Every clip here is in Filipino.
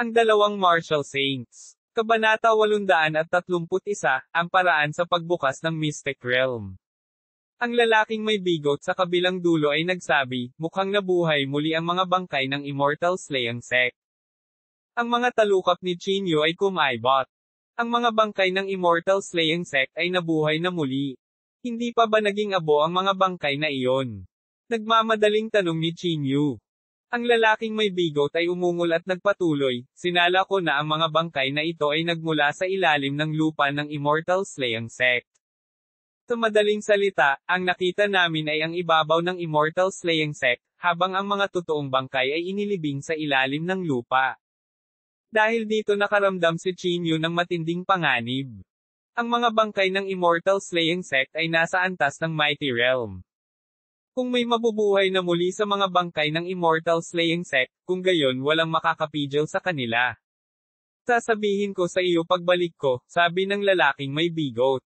Ang dalawang martial saints. Kabanata 831, ang paraan sa pagbukas ng Mystic Realm. Ang lalaking may bigot sa kabilang dulo ay nagsabi, mukhang nabuhay muli ang mga bangkay ng Immortal Slaying Sect. Ang mga talukap ni Chinyu ay kumaibot. Ang mga bangkay ng Immortal Slaying Sect ay nabuhay na muli. Hindi pa ba naging abo ang mga bangkay na iyon? Nagmamadaling tanong ni Chinyu. Ang lalaking may bigot ay umungol at nagpatuloy, sinala ko na ang mga bangkay na ito ay nagmula sa ilalim ng lupa ng Immortal Slaying Sect. Sa madaling salita, ang nakita namin ay ang ibabaw ng Immortal Slaying Sect, habang ang mga totoong bangkay ay inilibing sa ilalim ng lupa. Dahil dito nakaramdam si Chinyu ng matinding panganib. Ang mga bangkay ng Immortal Slaying Sect ay nasa antas ng Mighty Realm. Kung may mabubuhay na muli sa mga bangkay ng Immortal Slaying Sect, kung gayon walang makakapigil sa kanila. Sasabihin ko sa iyo pagbalik ko, sabi ng lalaking may bigot.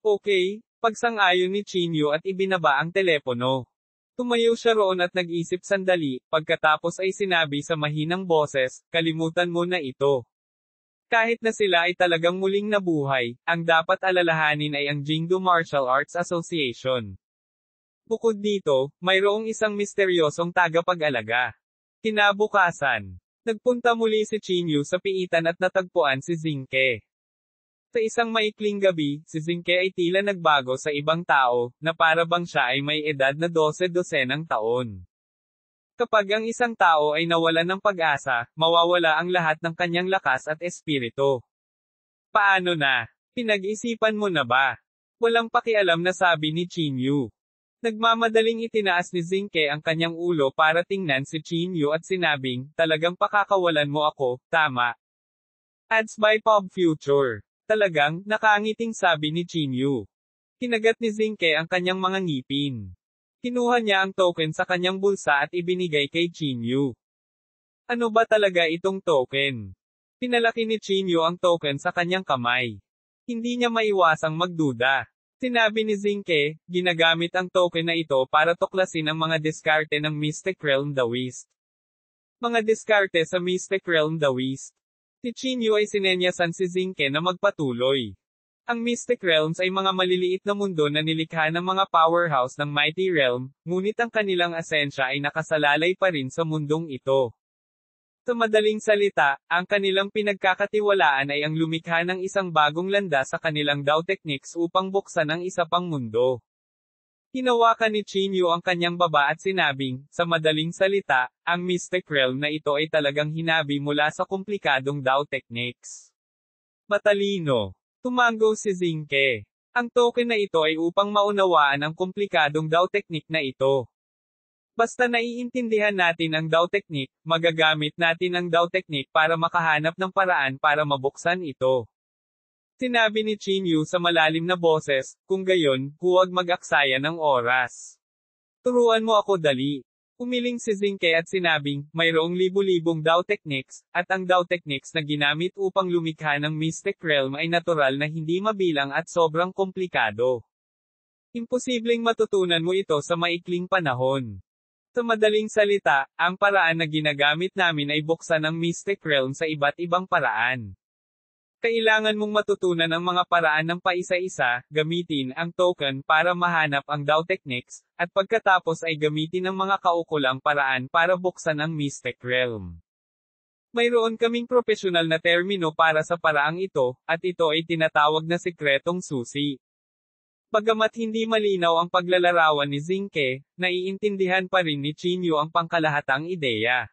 Okay, pagsang-ayon ni Chinyu at ibinaba ang telepono. Tumayo siya roon at nag-isip sandali, pagkatapos ay sinabi sa mahinang boses, kalimutan mo na ito. Kahit na sila ay talagang muling nabuhay, ang dapat alalahanin ay ang Jingdo Martial Arts Association. Bukod dito, mayroong isang misteryosong tagapag-alaga. Kinabukasan, nagpunta muli si Chinyu sa piitan at natagpuan si Zinke. Sa isang maikling gabi, si Zinke ay tila nagbago sa ibang tao, na para bang siya ay may edad na 12-dosenang taon. Kapag ang isang tao ay nawalan ng pag-asa, mawawala ang lahat ng kanyang lakas at espiritu. Paano na? Pinag-isipan mo na ba? Walang pakialam na sabi ni Chinyu. Nagmamadaling itinaas ni Zinke ang kanyang ulo para tingnan si Chinyu at sinabing, talagang pakakawalan mo ako, tama. Ads by Pop Future. Talagang, nakangiting sabi ni Chinyu. Kinagat ni Zinke ang kanyang mga ngipin. Kinuha niya ang token sa kanyang bulsa at ibinigay kay Chinyu. Ano ba talaga itong token? Pinalaki ni Chinyu ang token sa kanyang kamay. Hindi niya maiwasang magduda. Sinabi ni Zinke, ginagamit ang token na ito para tuklasin ang mga diskarte ng Mystic Realm Daoist. Mga diskarte sa Mystic Realm Daoist. Si Chinyu ay sinenyasan si Zinke na magpatuloy. Ang Mystic Realms ay mga maliliit na mundo na nilikha ng mga powerhouse ng Mighty Realm, ngunit ang kanilang asensya ay nakasalalay pa rin sa mundong ito. Sa madaling salita, ang kanilang pinagkakatiwalaan ay ang lumikha ng isang bagong landas sa kanilang Dao techniques upang buksan ang isa pang mundo. Hinawakan ni Chinyu ang kanyang baba at sinabing, sa madaling salita, ang Mystic Realm na ito ay talagang hinabi mula sa komplikadong Dao techniques. Matalino. Tumango si Zinke. Ang token na ito ay upang maunawaan ang komplikadong Dao technique na ito. Basta naiintindihan natin ang Dao technique, magagamit natin ang Dao technique para makahanap ng paraan para mabuksan ito. Sinabi ni Chinyu sa malalim na boses, kung gayon, huwag mag-aksaya ng oras. Turuan mo ako dali. Umiling si Zinke at sinabing, mayroong libu-libong Dao techniques, at ang Dao techniques na ginamit upang lumikha ng Mystic Realm ay natural na hindi mabilang at sobrang komplikado. Imposibleng matutunan mo ito sa maikling panahon. Sa madaling salita, ang paraan na ginagamit namin ay buksan ang Mystic Realm sa iba't ibang paraan. Kailangan mong matutunan ang mga paraan ng paisa-isa, gamitin ang token para mahanap ang Dao techniques, at pagkatapos ay gamitin ang mga kaukulang paraan para buksan ang Mystic Realm. Mayroon kaming propesyonal na termino para sa paraang ito, at ito ay tinatawag na sikretong susi. Bagamat hindi malinaw ang paglalarawan ni Zinke, naiintindihan pa rin ni Chinyu ang pangkalahatang ideya.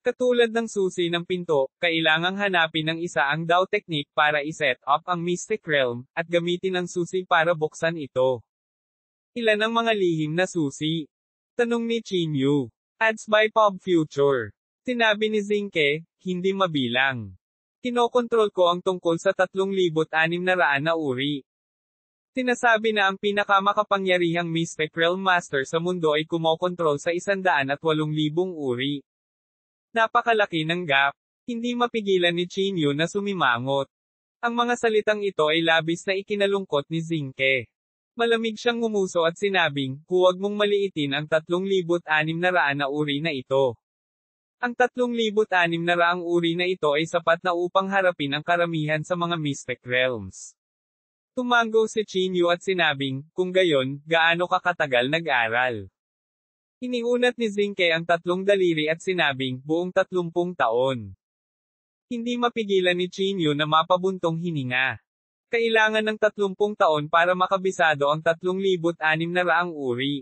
Katulad ng susi ng pinto, kailangang hanapin ng isa ang Dao technique para i-set up ang Mystic Realm, at gamitin ang susi para buksan ito. Ilan ang mga lihim na susi? Tanong ni Chinyu. Ads by Pop Future. Sinabi ni Zinke, hindi mabilang. Kinokontrol ko ang tungkol sa 3,600 na uri. Sinasabi na ang pinakamakapangyarihang Mystic Realm Master sa mundo ay kumokontrol sa 108,000 uri. Napakalaki ng gap. Hindi mapigilan ni Chinyu na sumimangot. Ang mga salitang ito ay labis na ikinalungkot ni Zinke. Malamig siyang ngumuso at sinabing, huwag mong maliitin ang 3,600 na uri na ito. Ang 3,600 uri na ito ay sapat na upang harapin ang karamihan sa mga mystic realms. Tumango si Chinyu at sinabing, kung gayon, gaano ka katagal nag-aral? Iniunat ni Zinke ang 3 daliri at sinabing, buong 30 taon. Hindi mapigilan ni Chinyu na mapabuntong hininga. Kailangan ng 30 taon para makabisado ang 3,600 uri.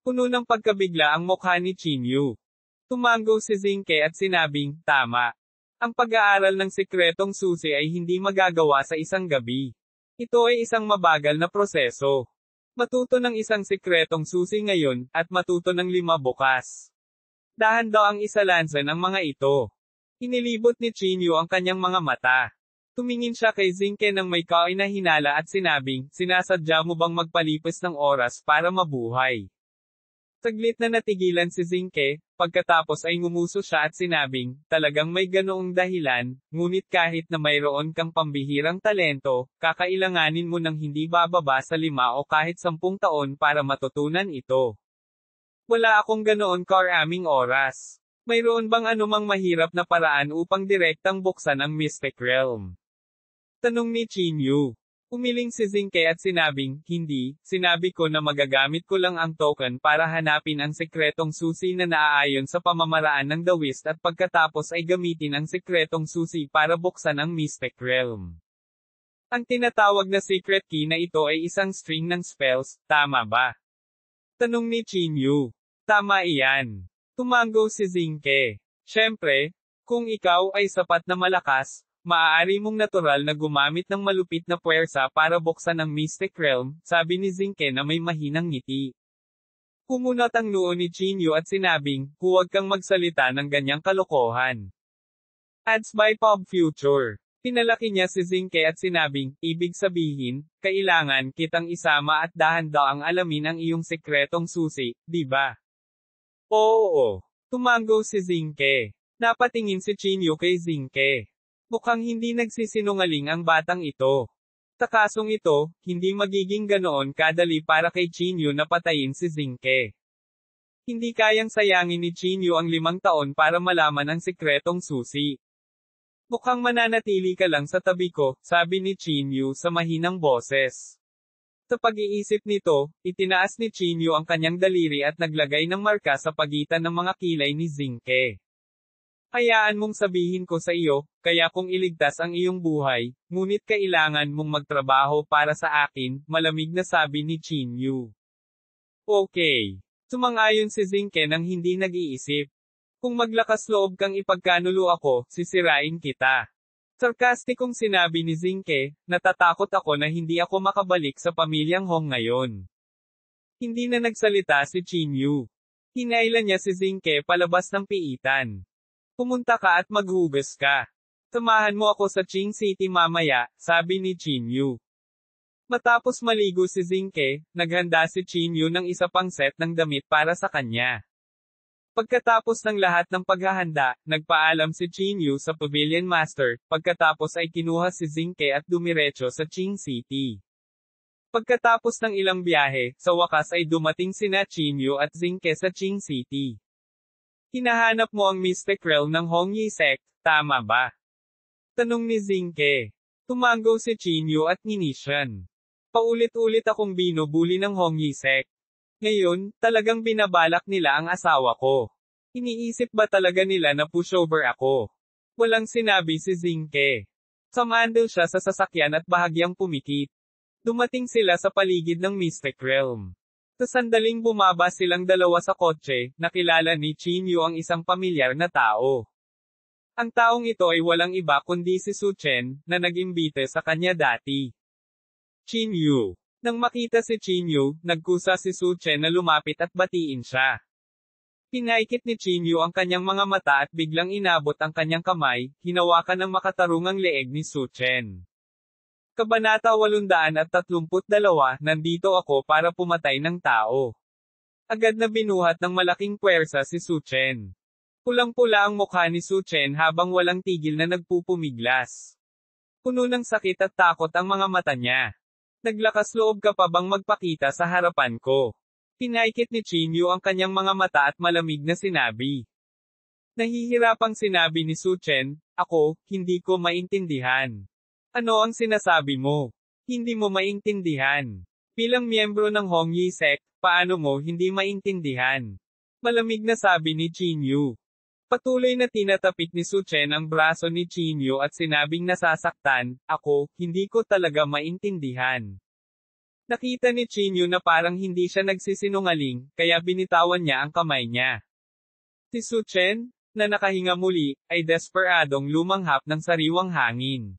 Puno ng pagkabigla ang mukha ni Chinyu. Tumango si Zinke at sinabing, tama. Ang pag-aaral ng sikretong susi ay hindi magagawa sa isang gabi. Ito ay isang mabagal na proseso. Matuto ng isang sikretong susi ngayon, at matuto ng 5 bukas. Dahan daw ang isalansan ang mga ito. Inilibot ni Chinyu ang kanyang mga mata. Tumingin siya kay Zinke ng may kainahinala at sinabing, sinasadya mo bang magpalipas ng oras para mabuhay? Saglit na natigilan si Zinke, pagkatapos ay ngumuso siya at sinabing, talagang may ganoong dahilan, ngunit kahit na mayroon kang pambihirang talento, kakailanganin mo ng hindi bababa sa 5 o kahit 10 taon para matutunan ito. Wala akong ganoon karaming oras. Mayroon bang anumang mahirap na paraan upang direktang buksan ang Mystic Realm? Tanong ni Chinyu. Umiling si Zinke at sinabing, hindi, sinabi ko na magagamit ko lang ang token para hanapin ang sekretong susi na naaayon sa pamamaraan ng The Whist at pagkatapos ay gamitin ang sekretong susi para buksan ang Mystic Realm. Ang tinatawag na secret key na ito ay isang string ng spells, tama ba? Tanong ni Chinyu. Tama iyan. Tumango si Zinke. Siyempre, kung ikaw ay sapat na malakas, maaari mong natural na gumamit ng malupit na puwersa para buksan ang Mystic Realm, sabi ni Zinke na may mahinang ngiti. Kumunat ang noo ni Chinyu at sinabing, huwag kang magsalita ng ganyang kalokohan. Ads by Pop Future. Pinalaki niya si Zinke at sinabing, ibig sabihin, kailangan kitang isama at dahan-daang alamin ang iyong sekretong susi, di ba? Oo. Tumango si Zinke. Napatingin si Chinyu kay Zinke. Mukhang hindi nagsisinungaling ang batang ito. Sa kasong ito, hindi magiging ganoon kadali para kay Chinyu na patayin si Zinke. Hindi kayang sayangin ni Chinyu ang 5 taon para malaman ang sikretong susi. Mukhang mananatili ka lang sa tabi ko, sabi ni Chinyu sa mahinang boses. Sa pag-iisip nito, itinaas ni Chinyu ang kanyang daliri at naglagay ng marka sa pagitan ng mga kilay ni Zinke. Hayaan mong sabihin ko sa iyo, kaya kung iligtas ang iyong buhay, ngunit kailangan mong magtrabaho para sa akin, malamig na sabi ni Chinyu. Okay. Sumang-ayon si Zinke nang hindi nag-iisip. Kung maglakas loob kang ipagkanulo ako, sisirain kita. Sarkastikong sinabi ni Zinke, natatakot ako na hindi ako makabalik sa pamilyang Hong ngayon. Hindi na nagsalita si Chinyu. Hinailan niya si Zinke palabas ng piitan. Pumunta ka at maghugas ka. Samahan mo ako sa Qing City mamaya, sabi ni Chinyu. Matapos maligo si Zinke, naghanda si Chinyu ng isa pang set ng damit para sa kanya. Pagkatapos ng lahat ng paghahanda, nagpaalam si Chinyu sa Pavilion Master, pagkatapos ay kinuha si Zinke at dumiretso sa Qing City. Pagkatapos ng ilang biyahe, sa wakas ay dumating sina Chinyu at Zinke sa Qing City. Hinahanap mo ang Mystic Realm ng Hongyi Sect, tama ba? Tanong ni Zinke. Tumango si Chinyu at nginisyan. Paulit-ulit akong binubuli ng Hongyi Sect. Ngayon, talagang binabalak nila ang asawa ko. Iniisip ba talaga nila na pushover ako? Walang sinabi si Zinke. Sumandal siya sa sasakyan at bahagyang pumikit. Dumating sila sa paligid ng Mystic Realm. Sa sandaling bumaba silang dalawa sa kotse, nakilala ni Chinyu ang isang pamilyar na tao. Ang taong ito ay walang iba kundi si Su Chen, na nag-imbite sa kanya dati. Chinyu. Nang makita si Chinyu, nagkusa si Su Chen na lumapit at batiin siya. Pinaikit ni Chinyu ang kanyang mga mata at biglang inabot ang kanyang kamay, hinawakan ng makatarungang leeg ni Su Chen. Kabanata 832, nandito ako para pumatay ng tao. Agad na binuhat ng malaking puwersa si Su Chen. Pulang-pula ang mukha ni Su Chen habang walang tigil na nagpupumiglas. Puno ng sakit at takot ang mga mata niya. Naglakas loob ka pa bang magpakita sa harapan ko? Pinaikit ni Chinyu ang kanyang mga mata at malamig na sinabi. Nahihirapang sinabi ni Su Chen, ako, hindi ko maintindihan. Ano ang sinasabi mo? Hindi mo maintindihan. Bilang miyembro ng Hongyi sect, paano mo hindi maintindihan? Malamig na sabi ni Chinyu. Patuloy na tinatapik ni Su Chen ang braso ni Chinyu at sinabing nasasaktan, ako, hindi ko talaga maintindihan. Nakita ni Chinyu na parang hindi siya nagsisinungaling, kaya binitawan niya ang kamay niya. Si Su Chen, na nakahinga muli, ay desperadong lumanghap ng sariwang hangin.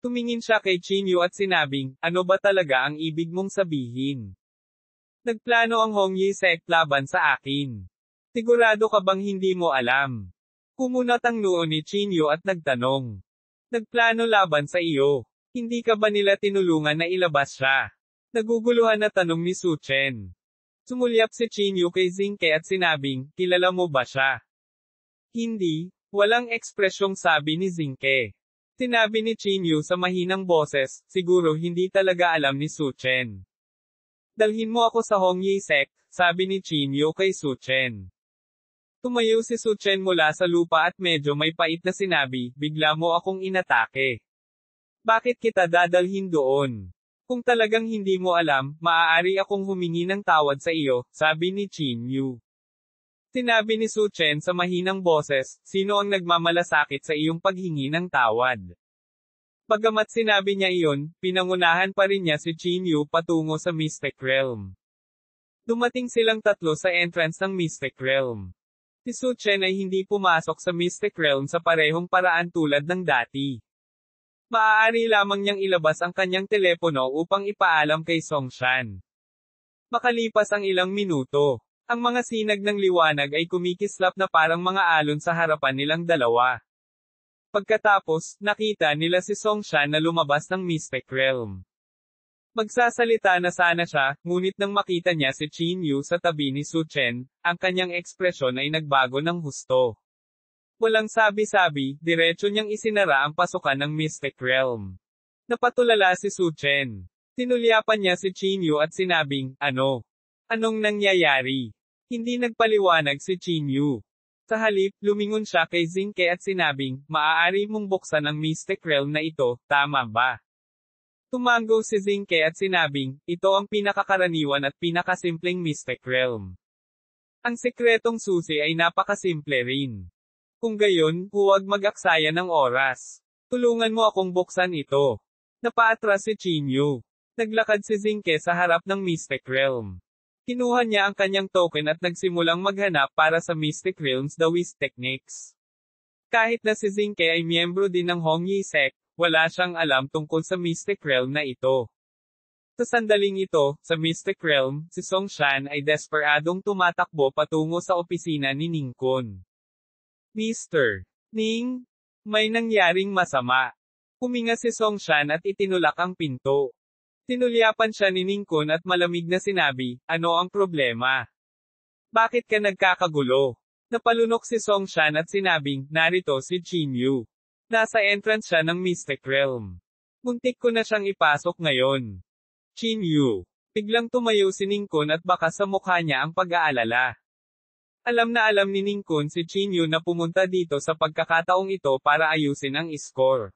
Tumingin siya kay Chinyu at sinabing, ano ba talaga ang ibig mong sabihin? Nagplano ang Hongyi sect laban sa akin. Sigurado ka bang hindi mo alam? Kumunat ang noo ni Chinyu at nagtanong. Nagplano laban sa iyo. Hindi ka ba nila tinulungan na ilabas siya? Naguguluhan na tanong ni Su Chen. Sumulyap si Chinyu kay Xingke at sinabing, kilala mo ba siya? Hindi, walang ekspresyong sabi ni Xingke. Sinabi ni Chinyu sa mahinang boses, siguro hindi talaga alam ni Su Chen. Dalhin mo ako sa Hongyi sect, sabi ni Chinyu kay Su Chen. Tumayo si Su Chen mula sa lupa at medyo may pait na sinabi, bigla mo akong inatake. Bakit kita dadalhin doon? Kung talagang hindi mo alam, maaari akong humingi ng tawad sa iyo, sabi ni Chinyu. Sinabi ni Su Chen sa mahinang boses, sino ang nagmamalasakit sa iyong paghingi ng tawad? Bagamat sinabi niya iyon, pinangunahan pa rin niya si Chinyu patungo sa Mystic Realm. Dumating silang tatlo sa entrance ng Mystic Realm. Si Su Chen ay hindi pumasok sa Mystic Realm sa parehong paraan tulad ng dati. Maaari lamang niyang ilabas ang kanyang telepono upang ipaalam kay Songshan. Makalipas ang ilang minuto, ang mga sinag ng liwanag ay kumikislap na parang mga alon sa harapan nilang dalawa. Pagkatapos, nakita nila si Songshan na lumabas ng Mystic Realm. Magsasalita na sana siya, ngunit nang makita niya si Chinyu sa tabi ni Su Chen, ang kanyang ekspresyon ay nagbago ng husto. Walang sabi-sabi, diretso niyang isinara ang pasukan ng Mystic Realm. Napatulala si Su Chen. Tinulyapan niya si Chinyu at sinabing, ano? Anong nangyayari? Hindi nagpaliwanag si Chinyu. Sa halip, lumingon siya kay Xingke at sinabing, maaari mong buksan ang Mystic Realm na ito, tama ba? Tumango si Xingke at sinabing, ito ang pinakakaraniwan at pinakasimpleng Mystic Realm. Ang sekretong susi ay napakasimple rin. Kung gayon, huwag mag-aksaya ng oras. Tulungan mo akong buksan ito. Napaatras si Chinyu. Naglakad si Xingke sa harap ng Mystic Realm. Kinuha niya ang kanyang token at nagsimulang maghanap para sa Mystic Realms The Whisk Techniques. Kahit na si Xingke ay miyembro din ng Hongyi sect, wala siyang alam tungkol sa Mystic Realm na ito. Sa sandaling ito, sa Mystic Realm, si Songshan ay desperadong tumatakbo patungo sa opisina ni Ningkun. Mr. Ning, may nangyaring masama. Huminga si Songshan at itinulak ang pinto. Tinulyapan siya ni Ningkun at malamig na sinabi, ano ang problema? Bakit ka nagkakagulo? Napalunok si Songshan at sinabing, narito si Chinyu. Nasa entrance siya ng Mystic Realm. Muntik ko na siyang ipasok ngayon. Chinyu. Biglang tumayo si Ningkun at baka sa mukha niya ang pag-aalala. Alam na alam ni Ningkun si Chinyu na pumunta dito sa pagkakataong ito para ayusin ang score.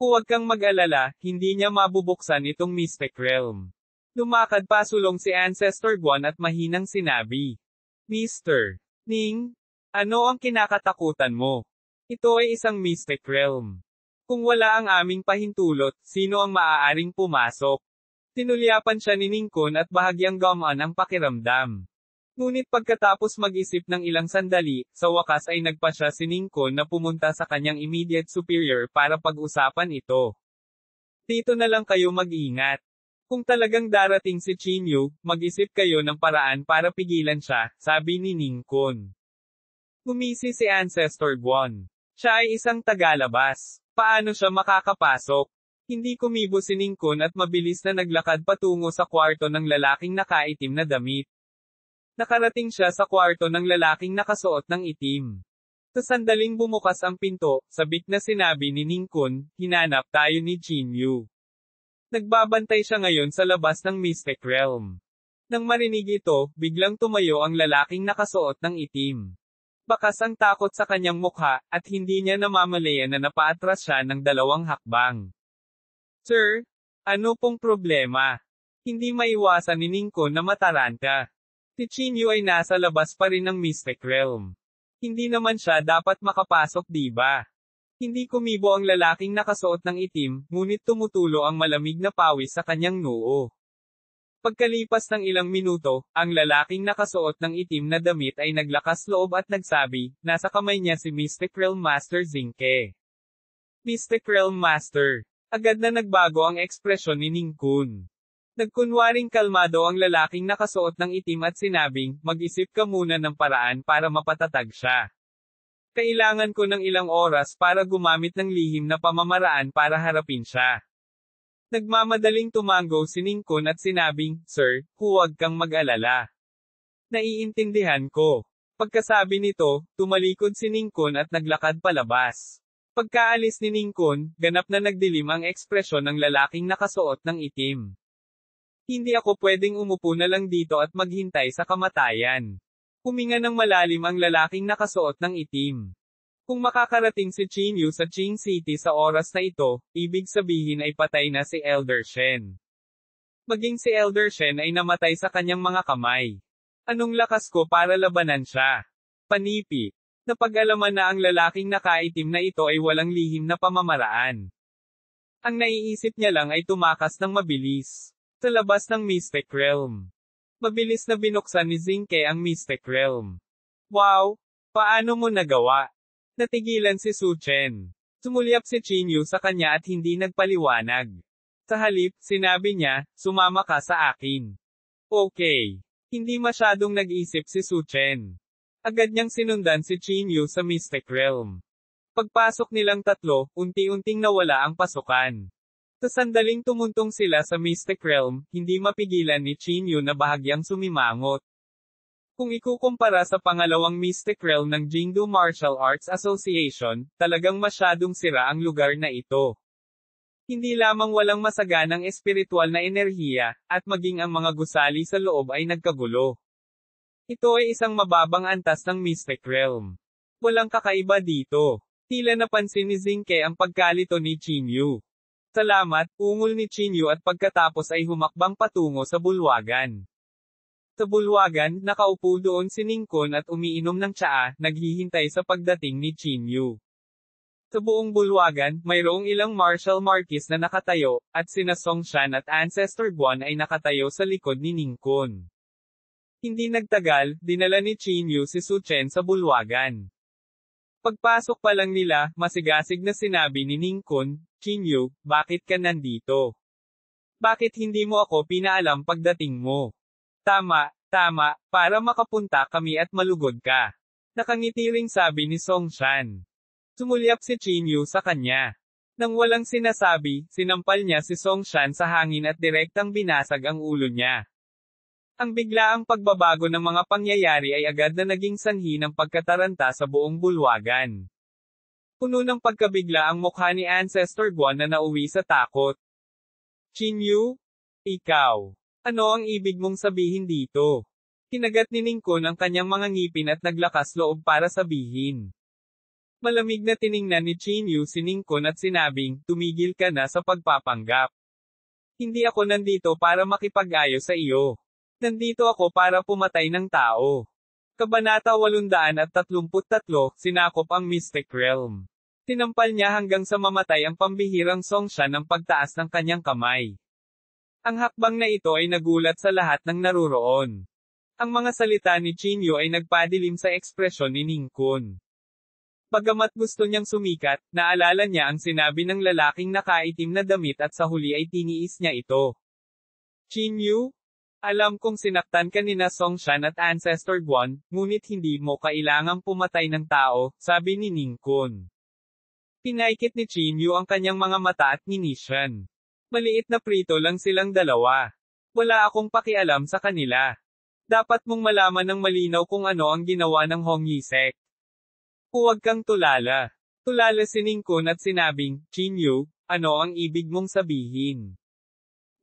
Huwag kang mag-alala, hindi niya mabubuksan itong Mystic Realm. Lumakad pasulong si Ancestor Guan at mahinang sinabi. Mr. Ning, ano ang kinakatakutan mo? Ito ay isang Mystic Realm. Kung wala ang aming pahintulot, sino ang maaaring pumasok? Tinulyapan siya ni Ningkun at bahagyang gumaan ang pakiramdam. Ngunit pagkatapos mag-isip ng ilang sandali, sa wakas ay nagpasya si Ningkun na pumunta sa kanyang immediate superior para pag-usapan ito. Dito na lang kayo mag-ingat. Kung talagang darating si Chinyu, mag-isip kayo ng paraan para pigilan siya, sabi ni Ningkun. Ngumisi si Ancestor Guan. Siya ay isang tagalabas. Paano siya makakapasok? Hindi kumibo si Ningkun at mabilis na naglakad patungo sa kwarto ng lalaking nakaitim na damit. Nakarating siya sa kwarto ng lalaking nakasuot ng itim. Sa sandaling bumukas ang pinto, sabik na sinabi ni Ningkun, hinanap tayo ni Chinyu. Nagbabantay siya ngayon sa labas ng Mystic Realm. Nang marinig ito, biglang tumayo ang lalaking nakasuot ng itim. Bakas ang takot sa kanyang mukha, at hindi niya namamalayan na napaatras siya ng 2 hakbang. Sir, ano pong problema? Hindi maiwasan ni Ningkon na mataranta. Si Chinyu ay nasa labas pa rin ng Mystic Realm. Hindi naman siya dapat makapasok, diba? Hindi kumibo ang lalaking nakasuot ng itim, ngunit tumutulo ang malamig na pawis sa kanyang noo. Pagkalipas ng ilang minuto, ang lalaking nakasuot ng itim na damit ay naglakas loob at nagsabi, nasa kamay niya si Mystic Realm Master Zinke. Mystic Realm Master. Agad na nagbago ang ekspresyon ni Ningkun. Nagkunwaring kalmado ang lalaking nakasuot ng itim at sinabing, mag-isip ka muna ng paraan para mapatatag siya. Kailangan ko ng ilang oras para gumamit ng lihim na pamamaraan para harapin siya. Nagmamadaling tumango si Ningkun at sinabing, Sir, huwag kang mag-alala. Naiintindihan ko. Pagkasabi nito, tumalikod si Ningkun at naglakad palabas. Pagkaalis ni Ningkun, ganap na nagdilim ang ekspresyon ng lalaking nakasuot ng itim. Hindi ako pwedeng umupo na lang dito at maghintay sa kamatayan. Huminga ng malalim ang lalaking nakasuot ng itim. Kung makakarating si Chinyu sa Qing City sa oras na ito, ibig sabihin ay patay na si Elder Shen. Maging si Elder Shen ay namatay sa kanyang mga kamay. Anong lakas ko para labanan siya? Panipi. Napag-alaman na ang lalaking nakaitim na ito ay walang lihim na pamamaraan. Ang naiisip niya lang ay tumakas ng mabilis. Sa labas ng Mystic Realm. Mabilis na binuksan ni Zinke ang Mystic Realm. Wow! Paano mo nagawa? Natigilan si Su Chen. Sumulyap si Chinyu sa kanya at hindi nagpaliwanag. Sa halip, sinabi niya, sumama ka sa akin. Okay. Hindi masyadong nag-isip si Su Chen. Agad niyang sinundan si Chinyu sa Mystic Realm. Pagpasok nilang tatlo, unti-unting nawala ang pasukan. Sa sandaling tumuntong sila sa Mystic Realm, hindi mapigilan ni Chinyu na bahagyang sumimangot. Kung ikukumpara sa pangalawang Mystic Realm ng Jingdu Martial Arts Association, talagang masyadong sira ang lugar na ito. Hindi lamang walang masaganang espiritual na enerhiya, at maging ang mga gusali sa loob ay nagkagulo. Ito ay isang mababang antas ng Mystic Realm. Walang kakaiba dito. Tila napansin ni Zinke ang pagkalito ni Chinyu. Salamat, ungol ni Chinyu at pagkatapos ay humakbang patungo sa bulwagan. Sa bulwagan, nakaupo doon si Ningkun at umiinom ng tsaa, naghihintay sa pagdating ni Chinyu. Sa buong bulwagan, mayroong ilang martial marquis na nakatayo, at sina Songshan at Ancestor Guan ay nakatayo sa likod ni Ningkun. Hindi nagtagal, dinala ni Chinyu si Su Chen sa bulwagan. Pagpasok pa lang nila, masigasig na sinabi ni Ningkun, Chinyu, bakit ka nandito? Bakit hindi mo ako pinaalam pagdating mo? Tama, para makapunta kami at malugod ka. Nakangiti ring sabi ni Songshan. Sumulyap si Chinyu sa kanya. Nang walang sinasabi, sinampal niya si Songshan sa hangin at direktang binasag ang ulo niya. Ang biglaang pagbabago ng mga pangyayari ay agad na naging sanhi ng pagkataranta sa buong bulwagan. Puno ng pagkabigla ang mukha ni Ancestor Guan na nauwi sa takot. Chinyu? Ikaw. Ano ang ibig mong sabihin dito? Kinagat ni Ningkun ang kanyang mga ngipin at naglakas loob para sabihin. Malamig na tiningnan ni Chinyu si Ningkun at sinabing, tumigil ka na sa pagpapanggap. Hindi ako nandito para makipag-ayos sa iyo. Nandito ako para pumatay ng tao. Kabanata 833, sinakop ang Mystic Realm. Tinampal niya hanggang sa mamatay ang pambihirang Songshan ng pagtaas ng kanyang kamay. Ang hakbang na ito ay nagulat sa lahat ng naruroon. Ang mga salita ni Chinyu ay nagpadilim sa ekspresyon ni Ningkun. Bagamat gusto niyang sumikat, naalala niya ang sinabi ng lalaking nakaitim na damit at sa huli ay tiniis niya ito. Chinyu? Alam kong sinaktan ka nina Songshan at Ancestor Guan, ngunit hindi mo kailangang pumatay ng tao, sabi ni Ningkun. Pinaikit ni Chinyu ang kanyang mga mata at nginisyan. Maliit na prito lang silang dalawa. Wala akong pakialam sa kanila. Dapat mong malaman ng malinaw kung ano ang ginawa ng Hong Yisek. Huwag kang tulala. Tulala si Ningkun at sinabing, Chinyu, ano ang ibig mong sabihin?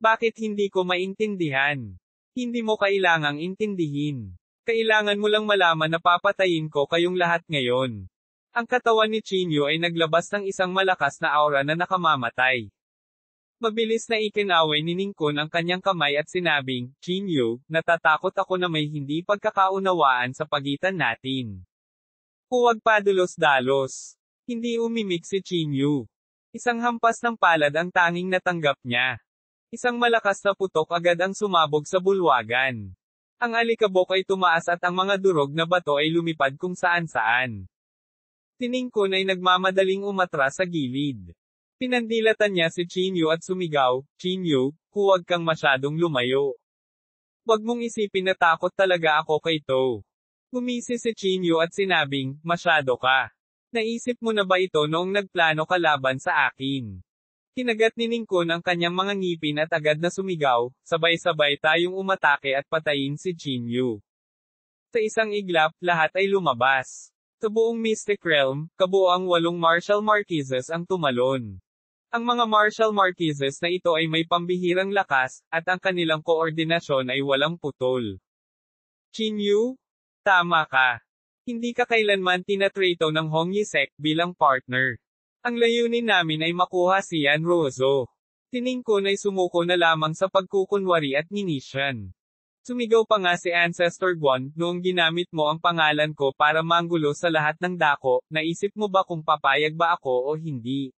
Bakit hindi ko maintindihan? Hindi mo kailangang intindihin. Kailangan mo lang malaman na papatayin ko kayong lahat ngayon. Ang katawan ni Chinyu ay naglabas ng isang malakas na aura na nakamamatay. Mabilis na ikinaway ni Ningkun ang kanyang kamay at sinabing, Chinyu, natatakot ako na may hindi pagkakaunawaan sa pagitan natin. Huwag padulos-dalos. Hindi umimik si Chinyu. Isang hampas ng palad ang tanging natanggap niya. Isang malakas na putok agad ang sumabog sa bulwagan. Ang alikabok ay tumaas at ang mga durog na bato ay lumipad kung saan-saan. Si Ningkun ay nagmamadaling umatras sa gilid. Pinandilatan niya si Chinyu at sumigaw, Chinyu, huwag kang masyadong lumayo. Huwag mong isipin na takot talaga ako kay To. Gumisi si Chinyu at sinabing, masyado ka. Naisip mo na ba ito noong nagplano ka laban sa akin? Kinagat ni Ningkun ang kanyang mga ngipin at agad na sumigaw, sabay-sabay tayong umatake at patayin si Chinyu. Sa isang iglap, lahat ay lumabas. Sa buong Mystic Realm, kabuoang 8 Martial Marquises ang tumalon. Ang mga Martial Marquises na ito ay may pambihirang lakas, at ang kanilang koordinasyon ay walang putol. Chinyu? Tama ka. Hindi ka kailanman tinatrato ng Hong Yisek bilang partner. Ang layunin namin ay makuha si Yan Rozo. Si Ningkun ay sumuko na lamang sa pagkukunwari at nginisyan. Sumigaw pa nga si Ancestor Guan, noong ginamit mo ang pangalan ko para manggulo sa lahat ng dako, naisip mo ba kung papayag ba ako o hindi?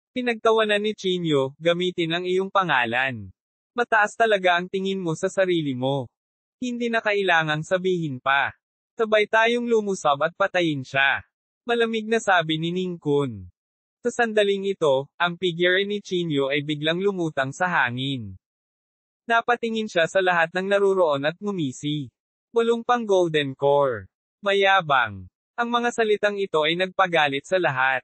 Pinagtawanan ni Chinyu, gamitin ang iyong pangalan. Mataas talaga ang tingin mo sa sarili mo. Hindi na kailangang sabihin pa. Sabay tayong lumusab at patayin siya. Malamig na sabi ni Ningkun. Sa sandaling ito, ang figure ni Chinyu ay biglang lumutang sa hangin. Napatingin siya sa lahat ng naruroon at ngumisi. 8 pang golden core. Mayabang. Ang mga salitang ito ay nagpagalit sa lahat.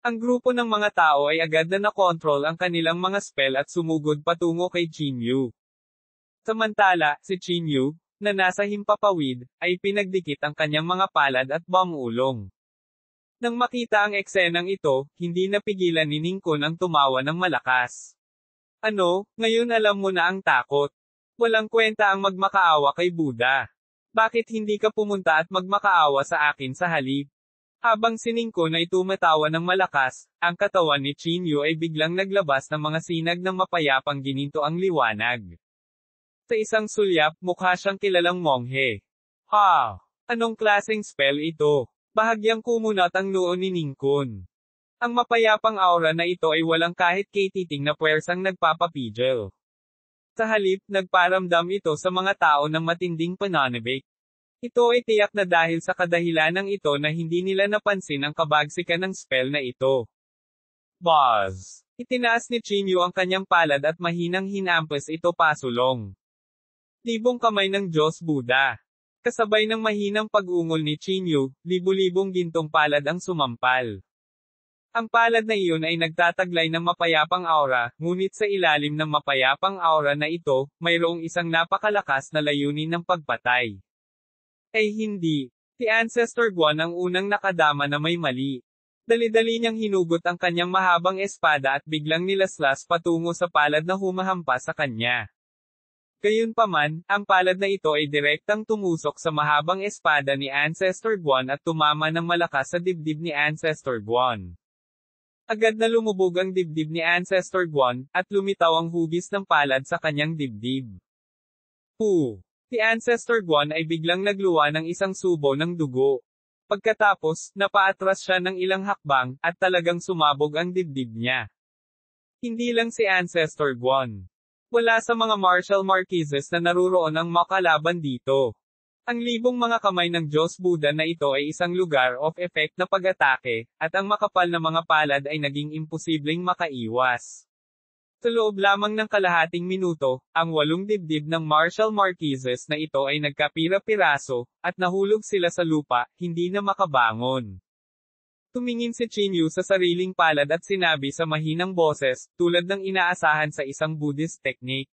Ang grupo ng mga tao ay agad na nakontrol ang kanilang mga spell at sumugod patungo kay Chinyu. Samantala, si Chinyu, na nasa himpapawid, ay pinagdikit ang kanyang mga palad at bamulong. Nang makita ang eksenang ito, hindi napigilan ni Ningkun ang tumawa ng malakas. Ano, ngayon alam mo na ang takot. Walang kwenta ang magmakaawa kay Buddha. Bakit hindi ka pumunta at magmakaawa sa akin sa halip? Habang si Ningkun ay tumatawa ng malakas, ang katawan ni Chinyu ay biglang naglabas ng mga sinag ng mapayapang gininto ang liwanag. Sa isang sulyap, mukha siyang kilalang monghe. Ha! Anong klaseng spell ito? Bahagyang kumunat ang noo ni Ningkun. Ang mapayapang aura na ito ay walang kahit katiting na puwersang nagpapapigil. Sa halip, nagparamdam ito sa mga tao ng matinding pananabik. Ito ay tiyak na dahil sa kadahilanang ito na hindi nila napansin ang kabagsikan ng spell na ito. Buzz! Itinaas ni Chinyu ang kanyang palad at mahinang hinampas ito pasulong. Libong kamay ng Diyos Buddha. Kasabay ng mahinang pag-ungol ni Chinyu, libu-libong gintong palad ang sumampal. Ang palad na iyon ay nagtataglay ng mapayapang aura, ngunit sa ilalim ng mapayapang aura na ito, mayroong isang napakalakas na layunin ng pagpatay. Ay hindi. Si Ancestor Guan ang unang nakadama na may mali. Dali-dali niyang hinugot ang kanyang mahabang espada at biglang nilaslas patungo sa palad na humahampas sa kanya. Gayunpaman, ang palad na ito ay direktang tumusok sa mahabang espada ni Ancestor Guan at tumama ng malakas sa dibdib ni Ancestor Guan. Agad na lumubog ang dibdib ni Ancestor Guan, at lumitaw ang hugis ng palad sa kanyang dibdib. Si Ancestor Guan ay biglang nagluwa ng isang subo ng dugo. Pagkatapos, napaatras siya ng ilang hakbang, at talagang sumabog ang dibdib niya. Hindi lang si Ancestor Guan. Wala sa mga Martial Marquises na naruroon ang makalaban dito. Ang libong mga kamay ng Diyos Buddha na ito ay isang lugar of effect na pag-atake, at ang makapal na mga palad ay naging imposibleng makaiwas. Sa loob lamang ng kalahating minuto, ang 8 dibdib ng Martial Marquises na ito ay nagkapira-piraso, at nahulog sila sa lupa, hindi na makabangon. Tumingin si Chinyu sa sariling palad at sinabi sa mahinang boses, tulad ng inaasahan sa isang Buddhist technique.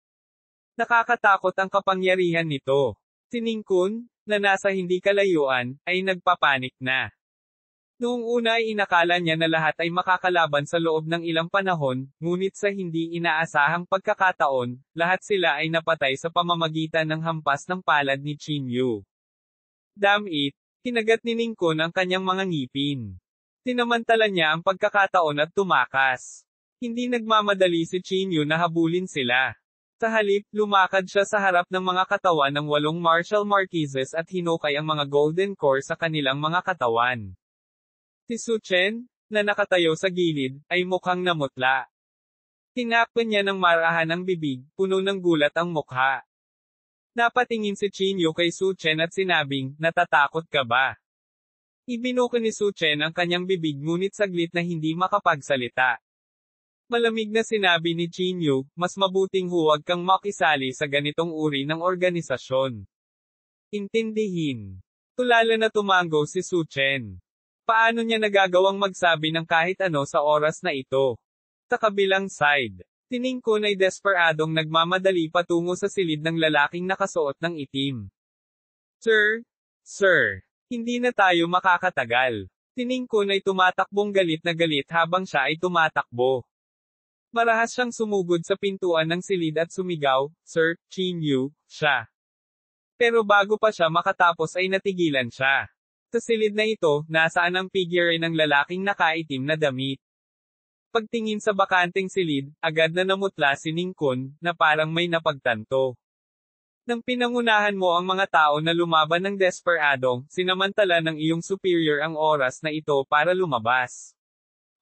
Nakakatakot ang kapangyarihan nito. Si Ningkun, na nasa hindi kalayuan, ay nagpapanik na. Noong una ay inakala niya na lahat ay makakalaban sa loob ng ilang panahon, ngunit sa hindi inaasahang pagkakataon, lahat sila ay napatay sa pamamagitan ng hampas ng palad ni Chinyu. Damn it! Kinagat ni Ningkon ang kanyang mga ngipin. Tinamantala niya ang pagkakataon at tumakas. Hindi nagmamadali si Chinyu na habulin sila. Sa halip, lumakad siya sa harap ng mga katawan ng 8 martial marquises at hinukay ang mga golden core sa kanilang mga katawan. Si Su Chen, na nakatayo sa gilid, ay mukhang namutla. Tinakpan niya ng marahan ang bibig, puno ng gulat ang mukha. Napatingin si Chinyu kay Su Chen at sinabing, natatakot ka ba? Ibinuko ni Su Chen ang kanyang bibig ngunit saglit na hindi makapagsalita. Malamig na sinabi ni Chinyu, mas mabuting huwag kang makisali sa ganitong uri ng organisasyon. Intindihin. Tulala na tumango si Su Chen. Paano niya nagagawang magsabi ng kahit ano sa oras na ito? Sa kabilang side, si Ningkon ay desperadong nagmamadali patungo sa silid ng lalaking nakasuot ng itim. Sir, hindi na tayo makakatagal. Si Ningkon ay tumatakbong galit na galit habang siya ay tumatakbo. Marahas siyang sumugod sa pintuan ng silid at sumigaw, Sir, Chinyu, siya. Pero bago pa siya makatapos ay natigilan siya. Sa silid na ito, nasaan ang figure ng lalaking nakaitim na damit. Pagtingin sa bakanteng silid, agad na namutla si Ningkon, na parang may napagtanto. Nang pinangunahan mo ang mga tao na lumaban ng desperadong, sinamantala ng iyong superior ang oras na ito para lumabas.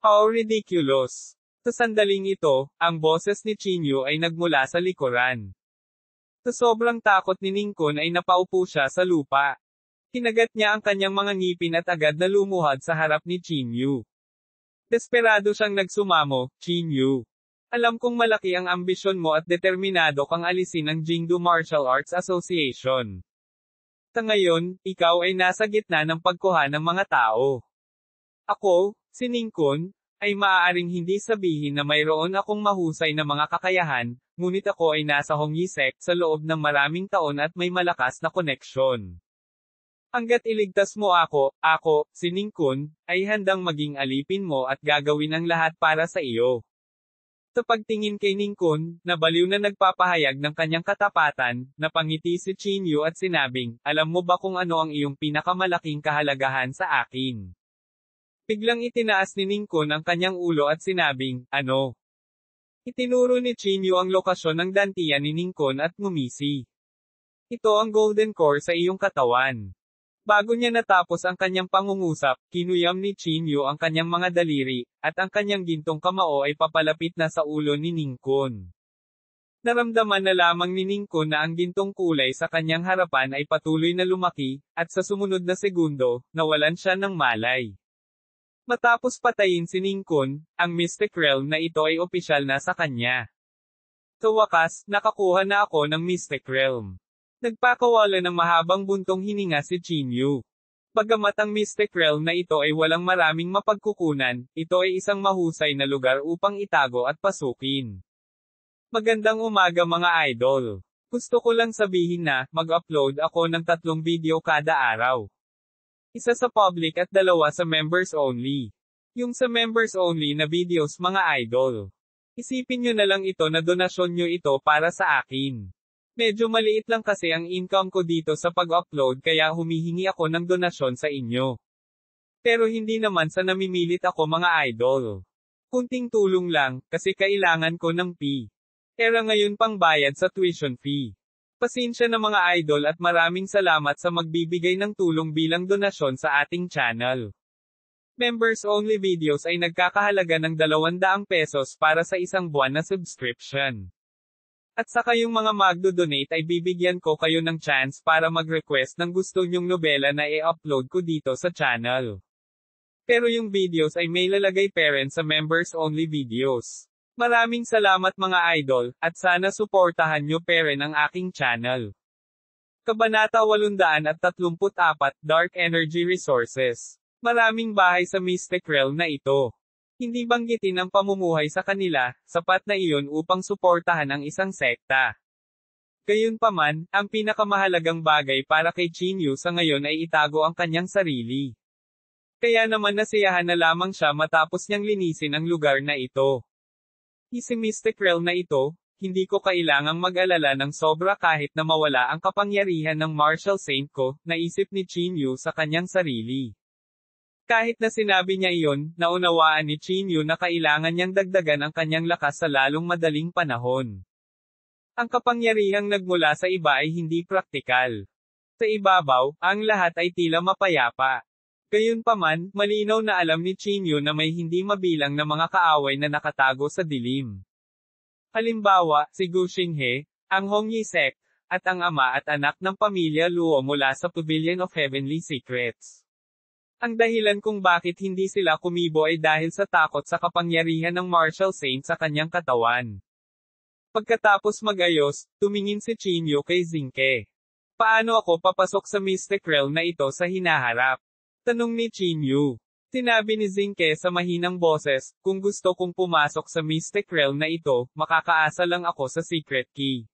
How ridiculous! Sa sandaling ito, ang boses ni Chinyu ay nagmula sa likuran. Sa sobrang takot ni Ningkon ay napaupo siya sa lupa. Kinagat niya ang kanyang mga ngipin at agad na lumuhad sa harap ni Chinyu. Desperado siyang nagsumamo, Chinyu. Alam kong malaki ang ambisyon mo at determinado kang alisin ang Jingdu Martial Arts Association. Sa ngayon, ikaw ay nasa gitna ng pagkuha ng mga tao. Ako, si Ningkon, ay maaaring hindi sabihin na mayroon akong mahusay na mga kakayahan, ngunit ako ay nasa Hongyi sect sa loob ng maraming taon at may malakas na koneksyon. Hanggat iligtas mo ako, si Ningkon, ay handang maging alipin mo at gagawin ang lahat para sa iyo. Sa pagtingin kay Ningkon, nabaliw na nagpapahayag ng kanyang katapatan, napangiti si Chinyu at sinabing, alam mo ba kung ano ang iyong pinakamalaking kahalagahan sa akin? Biglang itinaas ni Ningkon ang kanyang ulo at sinabing, ano? Itinuro ni Chinyu ang lokasyon ng dantian ni Ningkon at ngumisi. Ito ang golden core sa iyong katawan. Bago niya natapos ang kanyang pangungusap, kinuyam ni Chinyu ang kanyang mga daliri, at ang kanyang gintong kamao ay papalapit na sa ulo ni Ningkon. Naramdaman na lamang ni Ningkon na ang gintong kulay sa kanyang harapan ay patuloy na lumaki, at sa sumunod na segundo, nawalan siya ng malay. Matapos patayin si Ningkon, ang Mystic Realm na ito ay opisyal na sa kanya. Sa wakas, nakakuha na ako ng Mystic Realm. Nagpakawala ng mahabang buntong hininga si Chinyu. Bagamat ang Mystic Realm na ito ay walang maraming mapagkukunan, ito ay isang mahusay na lugar upang itago at pasukin. Magandang umaga mga idol. Gusto ko lang sabihin na, mag-upload ako ng 3 video kada araw. Isa sa public at 2 sa members only. Yung sa members only na videos mga idol. Isipin nyo na lang ito na donasyon nyo ito para sa akin. Medyo maliit lang kasi ang income ko dito sa pag-upload kaya humihingi ako ng donasyon sa inyo. Pero hindi naman sa namimilit ako mga idol. Kunting tulong lang, kasi kailangan ko ng fee. Era ngayon pang bayad sa tuition fee. Pasensya na mga idol at maraming salamat sa magbibigay ng tulong bilang donasyon sa ating channel. Members only videos ay nagkakahalaga ng 200 pesos para sa isang buwan na subscription. At sa kayong mga magdo-donate ay bibigyan ko kayo ng chance para mag-request ng gusto nyong nobela na i-upload ko dito sa channel. Pero yung videos ay may lalagay parent sa members only videos. Maraming salamat mga idol, at sana suportahan nyo pa rin ang aking channel. Kabanata 834, Dark Energy Resources. Maraming bahay sa Mystic Realm na ito. Hindi banggitin ang pamumuhay sa kanila, sapat na iyon upang suportahan ang isang sekta. Gayunpaman, ang pinakamahalagang bagay para kay Chinyu sa ngayon ay itago ang kanyang sarili. Kaya naman nasiyahan na lamang siya matapos niyang linisin ang lugar na ito. Si Mystic Realm na ito, hindi ko kailangang mag-alala ng sobra kahit na mawala ang kapangyarihan ng martial saint ko, naisip ni Chinyu sa kanyang sarili. Kahit na sinabi niya iyon, naunawaan ni Chinyu na kailangan niyang dagdagan ang kanyang lakas sa lalong madaling panahon. Ang kapangyarihang nagmula sa iba ay hindi praktikal. Sa ibabaw, ang lahat ay tila mapayapa. Gayunpaman, malinaw na alam ni Chinyu na may hindi mabilang na mga kaaway na nakatago sa dilim. Halimbawa, si Gu Xinghe, ang Hongyi sect, at ang ama at anak ng pamilya Luo mula sa Pavilion of Heavenly Secrets. Ang dahilan kung bakit hindi sila kumibo ay dahil sa takot sa kapangyarihan ng martial saint sa kanyang katawan. Pagkatapos mag-ayos, tumingin si Chinyu kay Zinke. Paano ako papasok sa Mystic Realm na ito sa hinaharap? Tanong ni Chinyu. Sinabi ni Zinke sa mahinang boses, kung gusto kong pumasok sa Mystic Realm na ito, makakaasa lang ako sa Secret Key.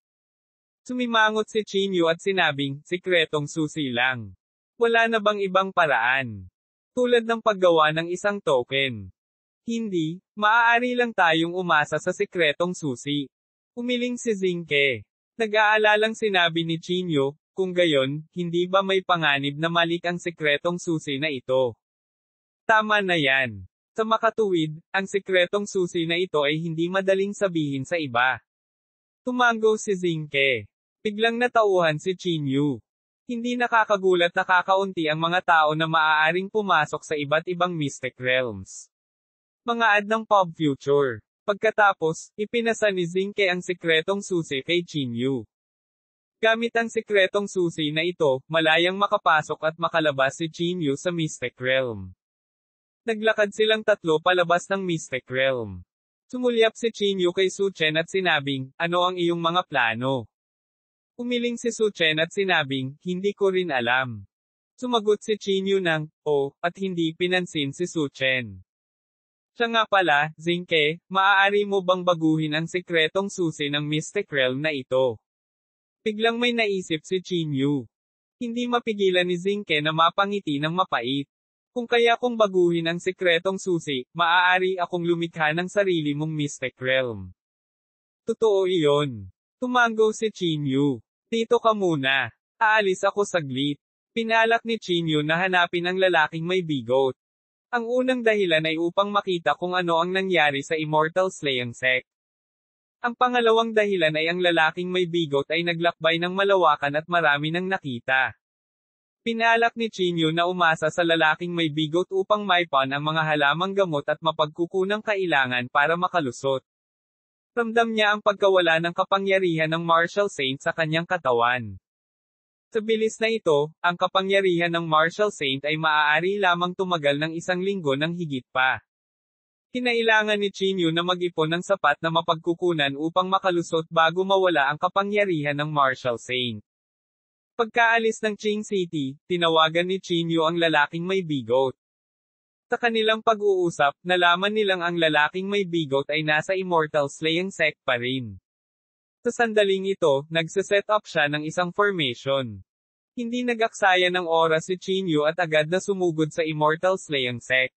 Sumimangot si Chinyu at sinabing, sikretong susi lang. Wala na bang ibang paraan? Tulad ng paggawa ng isang token. Hindi, maaari lang tayong umasa sa sikretong susi. Umiling si Zinke. Nag-aalalang sinabi ni Chinyu, kung gayon, hindi ba may panganib na malik ang sikretong susi na ito? Tama na yan. Sa makatuwid, ang sikretong susi na ito ay hindi madaling sabihin sa iba. Tumango si Zinke. Biglang natauhan si Chinyu. Hindi nakakagulat na kakaunti ang mga tao na maaaring pumasok sa iba't ibang mystic realms. Mga ad ng pop future. Pagkatapos, ipinasa ni Zinke ang sikretong susi kay Chinyu. Gamit ang sikretong susi na ito, malayang makapasok at makalabas si Chinyu sa Mystic Realm. Naglakad silang tatlo palabas ng Mystic Realm. Sumulyap si Chinyu kay Su Chen at sinabing, ano ang iyong mga plano? Umiling si Su Chen at sinabing, hindi ko rin alam. Sumagot si Chinyu ng, at hindi pinansin si Su Chen. Siya nga pala, Zinke, maaari mo bang baguhin ang sikretong susi ng Mystic Realm na ito? Biglang may naisip si Chinyu. Hindi mapigilan ni Zinke na mapangiti ng mapait. Kung kaya kong baguhin ang sikretong susi, maaari akong lumikha ng sarili mong Mystic Realm. Totoo iyon. Tumango si Chinyu. Dito ka muna. Aalis ako saglit. Pinalak ni Chinyu na hanapin ang lalaking may bigot. Ang unang dahilan ay upang makita kung ano ang nangyari sa Immortal Slaying Sect. Ang pangalawang dahilan ay ang lalaking may bigot ay naglakbay ng malawakan at marami nang nakita. Pinalak ni Chinyu na umasa sa lalaking may bigot upang maipan ang mga halamang gamot at mapagkukunang kailangan para makalusot. Ramdam niya ang pagkawala ng kapangyarihan ng martial saint sa kanyang katawan. Sa bilis na ito, ang kapangyarihan ng martial saint ay maaari lamang tumagal ng 1 linggo ng higit pa. Kinailangan ni Chinyu na mag-ipon ng sapat na mapagkukunan upang makalusot bago mawala ang kapangyarihan ng martial saint. Pagkaalis ng Qing City, tinawagan ni Chinyu ang lalaking may bigot. Sa kanilang pag-uusap, nalaman nilang ang lalaking may bigot ay nasa Immortal Slaying Sect pa rin. Sa sandaling ito, nagse-set up siya ng isang formation. Hindi nag-aksaya ng oras si Chinyu at agad na sumugod sa Immortal Slaying Sect.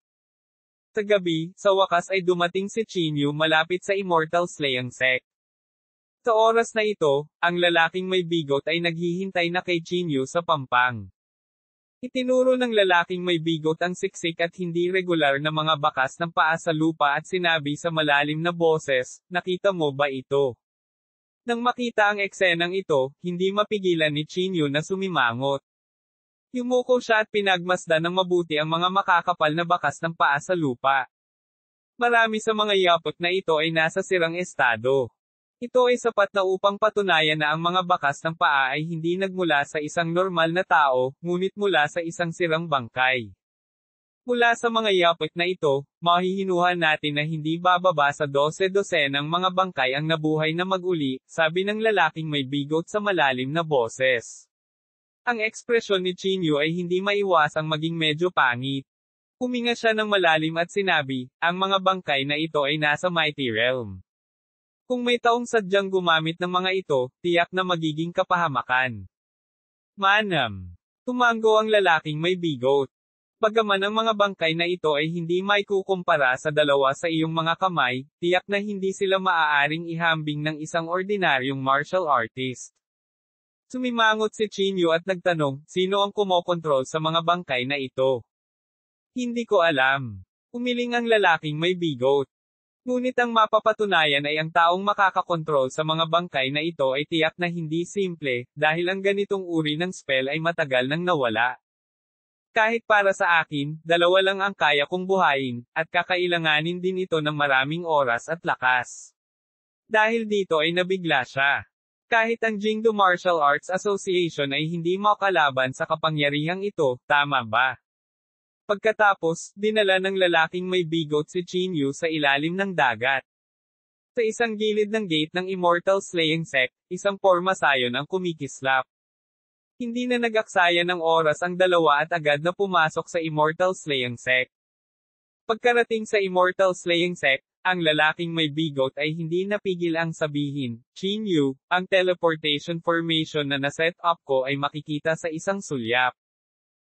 Sa gabi, sa wakas ay dumating si Chinyu malapit sa Immortal Slaying Sect. Sa oras na ito, ang lalaking may bigot ay naghihintay na kay Chinyu sa pampang. Itinuro ng lalaking may bigot ang siksik at hindi regular na mga bakas ng paa sa lupa at sinabi sa malalim na boses, nakita mo ba ito? Nang makita ang eksenang ito, hindi mapigilan ni Chinyu na sumimangot. Yumuko siya at pinagmasdan ng mabuti ang mga makakapal na bakas ng paa sa lupa. Marami sa mga yapot na ito ay nasa sirang estado. Ito ay sapat na upang patunayan na ang mga bakas ng paa ay hindi nagmula sa isang normal na tao, ngunit mula sa isang sirang bangkay. Mula sa mga yapot na ito, mahihinuhan natin na hindi bababa sa 12 ng mga bangkay ang nabuhay na mag-uli, sabi ng lalaking may bigot sa malalim na boses. Ang ekspresyon ni Chinyu ay hindi maiwasang maging medyo pangit. Huminga siya ng malalim at sinabi, ang mga bangkay na ito ay nasa Mighty Realm. Kung may taong sadyang gumamit ng mga ito, tiyak na magiging kapahamakan. Manam. Tumango ang lalaking may bigot. Bagaman ang mga bangkay na ito ay hindi maikukumpara sa dalawa sa iyong mga kamay, tiyak na hindi sila maaaring ihambing ng isang ordinaryong martial artist. Sumimangot si Chinyu at nagtanong, sino ang kumokontrol sa mga bangkay na ito? Hindi ko alam. Umiling ang lalaking may bigot. Ngunit ang mapapatunayan ay ang taong makakakontrol sa mga bangkay na ito ay tiyak na hindi simple, dahil ang ganitong uri ng spell ay matagal nang nawala. Kahit para sa akin, dalawa lang ang kaya kong buhayin, at kakailanganin din ito ng maraming oras at lakas. Dahil dito ay nabigla siya. Kahit ang Jingdo Martial Arts Association ay hindi makalaban sa kapangyarihang ito, tama ba? Pagkatapos, dinala ng lalaking may bigot si Chinyu sa ilalim ng dagat. Sa isang gilid ng gate ng Immortal Slaying Sect, isang pormasayon ang kumikislap. Hindi na nag-aksaya ng oras ang dalawa at agad na pumasok sa Immortal Slaying Sect. Pagkarating sa Immortal Slaying Sect, ang lalaking may bigot ay hindi napigil ang sabihin, Chinyu, ang teleportation formation na na-set up ko ay makikita sa isang sulyap.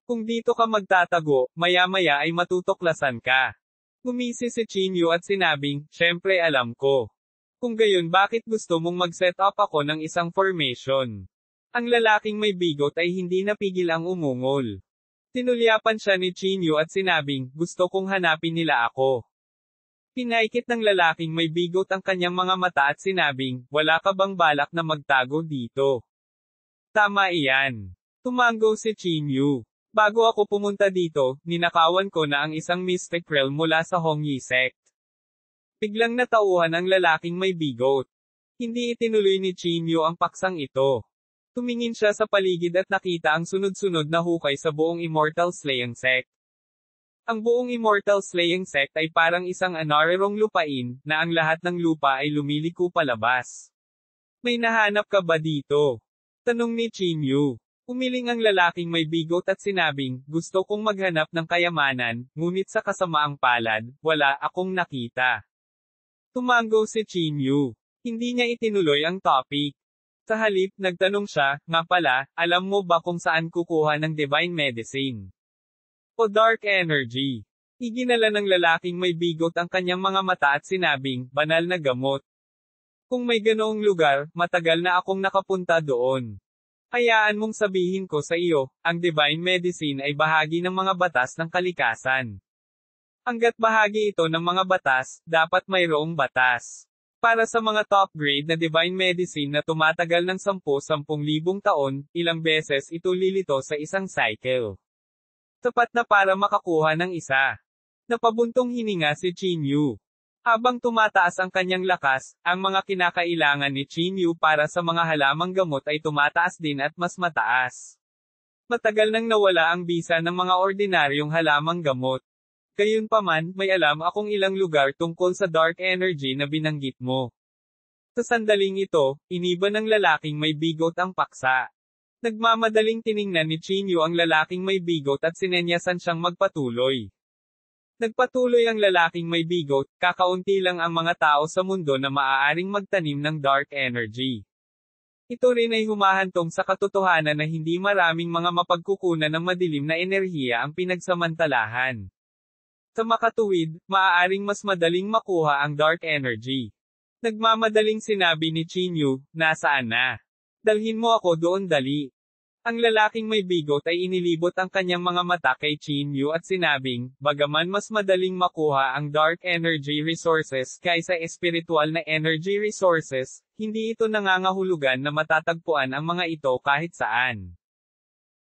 Kung dito ka magtatago, maya-maya ay matutuklasan ka. Gumisi si Chinyu at sinabing, syempre alam ko. Kung gayon bakit gusto mong mag-set up ako ng isang formation? Ang lalaking may bigot ay hindi napigil ang umungol. Tinulyapan siya ni Chinyu at sinabing, gusto kong hanapin nila ako. Pinaikit ng lalaking may bigot ang kanyang mga mata at sinabing, wala ka bang balak na magtago dito? Tama iyan. Tumango si Chinyu. Bago ako pumunta dito, ninakawan ko na ang isang mystic realm mula sa Hongyi sect. Biglang natauhan ang lalaking may bigot. Hindi itinuloy ni Chinyu ang paksang ito. Tumingin siya sa paligid at nakita ang sunod-sunod na hukay sa buong Immortal Slaying Sect. Ang buong Immortal Slaying Sect ay parang isang anarerong lupain, na ang lahat ng lupa ay lumiliko palabas. May nahanap ka ba dito? Tanong ni Chinyu. Umiling ang lalaking may bigot at sinabing, gusto kong maghanap ng kayamanan, ngunit sa kasamaang palad, wala akong nakita. Tumango si Chinyu. Hindi niya itinuloy ang topic. Sa halip, nagtanong siya, nga pala, alam mo ba kung saan kukuha ng divine medicine? O dark energy? Iginala ng lalaking may bigot ang kanyang mga mata at sinabing, banal na gamot. Kung may ganoong lugar, matagal na akong nakapunta doon. Hayaan mong sabihin ko sa iyo, ang divine medicine ay bahagi ng mga batas ng kalikasan. Hanggat bahagi ito ng mga batas, dapat mayroong batas. Para sa mga top grade na divine medicine na tumatagal ng 10,000 taon, ilang beses ito lilito sa isang cycle. Tapat na para makakuha ng isa. Napabuntong hininga si Chinyu. Habang tumataas ang kanyang lakas, ang mga kinakailangan ni Chinyu para sa mga halamang gamot ay tumataas din at mas mataas. Matagal nang nawala ang bisa ng mga ordinaryong halamang gamot. Gayunpaman, may alam akong ilang lugar tungkol sa dark energy na binanggit mo. Sa sandaling ito, iniba ng lalaking may bigot ang paksa. Nagmamadaling tiningnan ni Chinyu ang lalaking may bigot at sinenyasan siyang magpatuloy. Nagpatuloy ang lalaking may bigot, kakaunti lang ang mga tao sa mundo na maaaring magtanim ng dark energy. Ito rin ay humahantong sa katotohanan na hindi maraming mga mapagkukunan ng madilim na enerhiya ang pinagsamantalahan. Sa makatuwid, maaaring mas madaling makuha ang dark energy. Nagmamadaling sinabi ni Chinyu, nasaan na? Dalhin mo ako doon dali. Ang lalaking may bigot ay inilibot ang kanyang mga mata kay Chinyu at sinabing, bagaman mas madaling makuha ang dark energy resources kaysa espiritual na energy resources, hindi ito nangangahulugan na matatagpuan ang mga ito kahit saan.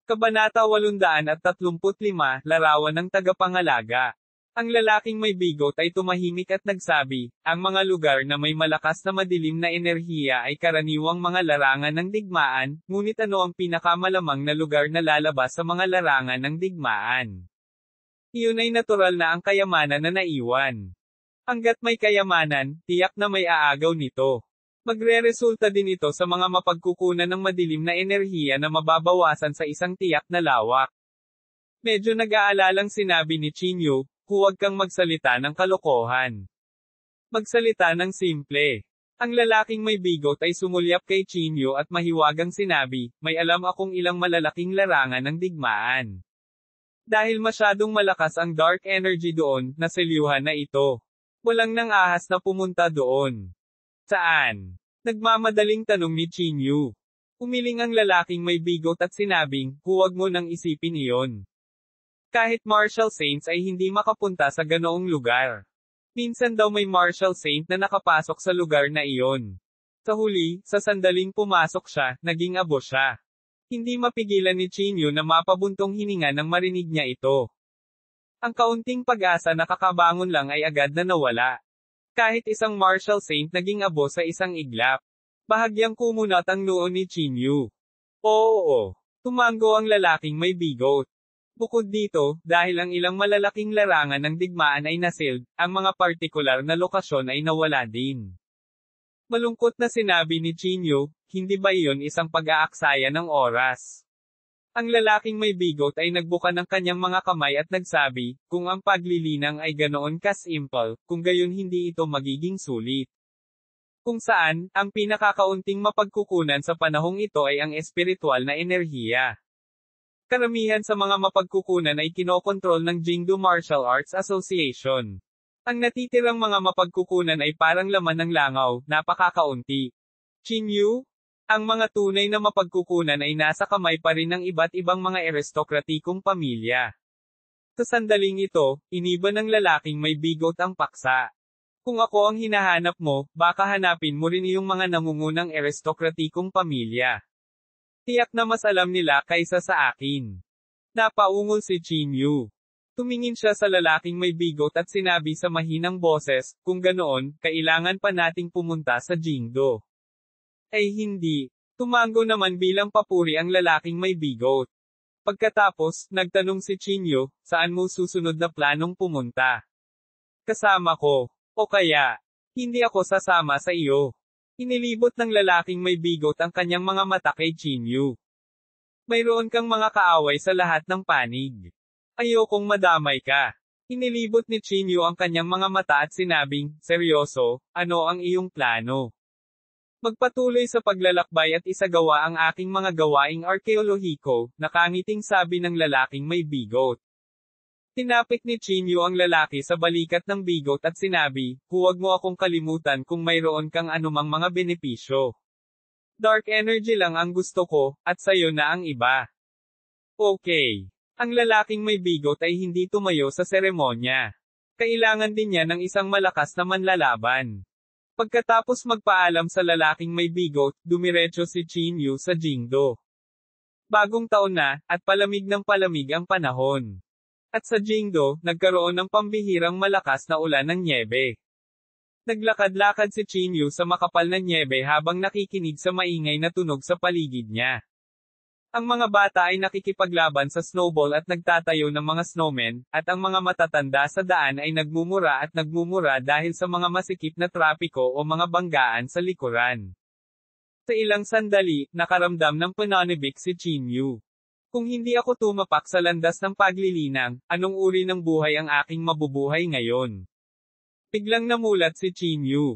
Kabanata 835, Larawan ng Tagapangalaga. Ang lalaking may bigot ay tumahimik at nagsabi, ang mga lugar na may malakas na madilim na enerhiya ay karaniwang mga larangan ng digmaan, ngunit ano ang pinakamalamang na lugar na lalabas sa mga larangan ng digmaan? Iyon ay natural na ang kayamanan na naiwan. Hanggat may kayamanan, tiyak na may aagaw nito. Magreresulta din ito sa mga mapagkukunan ng madilim na enerhiya na mababawasan sa isang tiyak na lawak. Medyo nag-aalalang sinabi ni Chinyu, huwag kang magsalita ng kalokohan. Magsalita ng simple. Ang lalaking may bigot ay sumulyap kay Chinyu at mahiwagang sinabi, may alam akong ilang malalaking larangan ng digmaan. Dahil masyadong malakas ang dark energy doon, naselyuhan na ito. Walang nang ahas na pumunta doon. Saan? Nagmamadaling tanong ni Chinyu. Umiling ang lalaking may bigot at sinabing, huwag mo nang isipin iyon. Kahit martial saints ay hindi makapunta sa ganoong lugar. Minsan daw may martial saint na nakapasok sa lugar na iyon. Sa huli, sa sandaling pumasok siya, naging abo siya. Hindi mapigilan ni Chinyu na mapabuntong hininga nang marinig niya ito. Ang kaunting pag-asa na kakabangon lang ay agad na nawala. Kahit isang martial saint naging abo sa isang iglap. Bahagyang kumunat ang noo ni Chinyu. Oo. Tumango ang lalaking may bigot. Bukod dito, dahil ang ilang malalaking larangan ng digmaan ay nasealed, ang mga partikular na lokasyon ay nawala din. Malungkot na sinabi ni Chinyu, hindi ba iyon isang pag-aaksaya ng oras? Ang lalaking may bigot ay nagbuka ng kanyang mga kamay at nagsabi, kung ang paglilinang ay ganoon ka-simple, kung gayon hindi ito magiging sulit. Kung saan, ang pinakakaunting mapagkukunan sa panahong ito ay ang espiritual na enerhiya. Karamihan sa mga mapagkukunan ay kinokontrol ng Jingdo Martial Arts Association. Ang natitirang mga mapagkukunan ay parang laman ng langaw, napakakaunti. Chinyu? Ang mga tunay na mapagkukunan ay nasa kamay pa rin ng iba't ibang mga aristokratikong pamilya. Sa sandaling ito, iniba ng lalaking may bigot ang paksa. Kung ako ang hinahanap mo, baka hanapin mo rin iyong mga nangungunang aristokratikong pamilya. Tiyak na mas alam nila kaysa sa akin. Napaungol si Chinyu. Tumingin siya sa lalaking may bigot at sinabi sa mahinang boses, kung ganoon, kailangan pa nating pumunta sa Jingdo. Ay hindi. Tumango naman bilang papuri ang lalaking may bigot. Pagkatapos, nagtanong si Chinyu, saan mo susunod na planong pumunta? Kasama ko. O kaya, hindi ako sasama sa iyo. Inilibot ng lalaking may bigot ang kanyang mga mata kay Chinyu. Mayroon kang mga kaaway sa lahat ng panig. Ayokong madamay ka. Inilibot ni Chinyu ang kanyang mga mata at sinabing, seryoso, ano ang iyong plano? Magpatuloy sa paglalakbay at isagawa ang aking mga gawaing arkeolohiko, nakangiting sabi ng lalaking may bigot. Tinapik ni Chinyu ang lalaki sa balikat ng bigot at sinabi, huwag mo akong kalimutan kung mayroon kang anumang mga benepisyo. Dark energy lang ang gusto ko, at sayo na ang iba. Okay. Ang lalaking may bigot ay hindi tumayo sa seremonya. Kailangan din niya ng isang malakas na manlalaban. Pagkatapos magpaalam sa lalaking may bigot, dumiretso si Chinyu sa Jingdo. Bagong taon na, at palamig ng palamig ang panahon. At sa Jingdo, nagkaroon ng pambihirang malakas na ulan ng nyebe. Naglakad-lakad si Chinyu sa makapal na nyebe habang nakikinig sa maingay na tunog sa paligid niya. Ang mga bata ay nakikipaglaban sa snowball at nagtatayo ng mga snowmen, at ang mga matatanda sa daan ay nagmumura dahil sa mga masikip na trapiko o mga banggaan sa likuran. Sa ilang sandali, nakaramdam ng pananibik si Chinyu. Kung hindi ako tumapak sa landas ng paglilinang, anong uri ng buhay ang aking mabubuhay ngayon? Biglang namulat si Chinyu.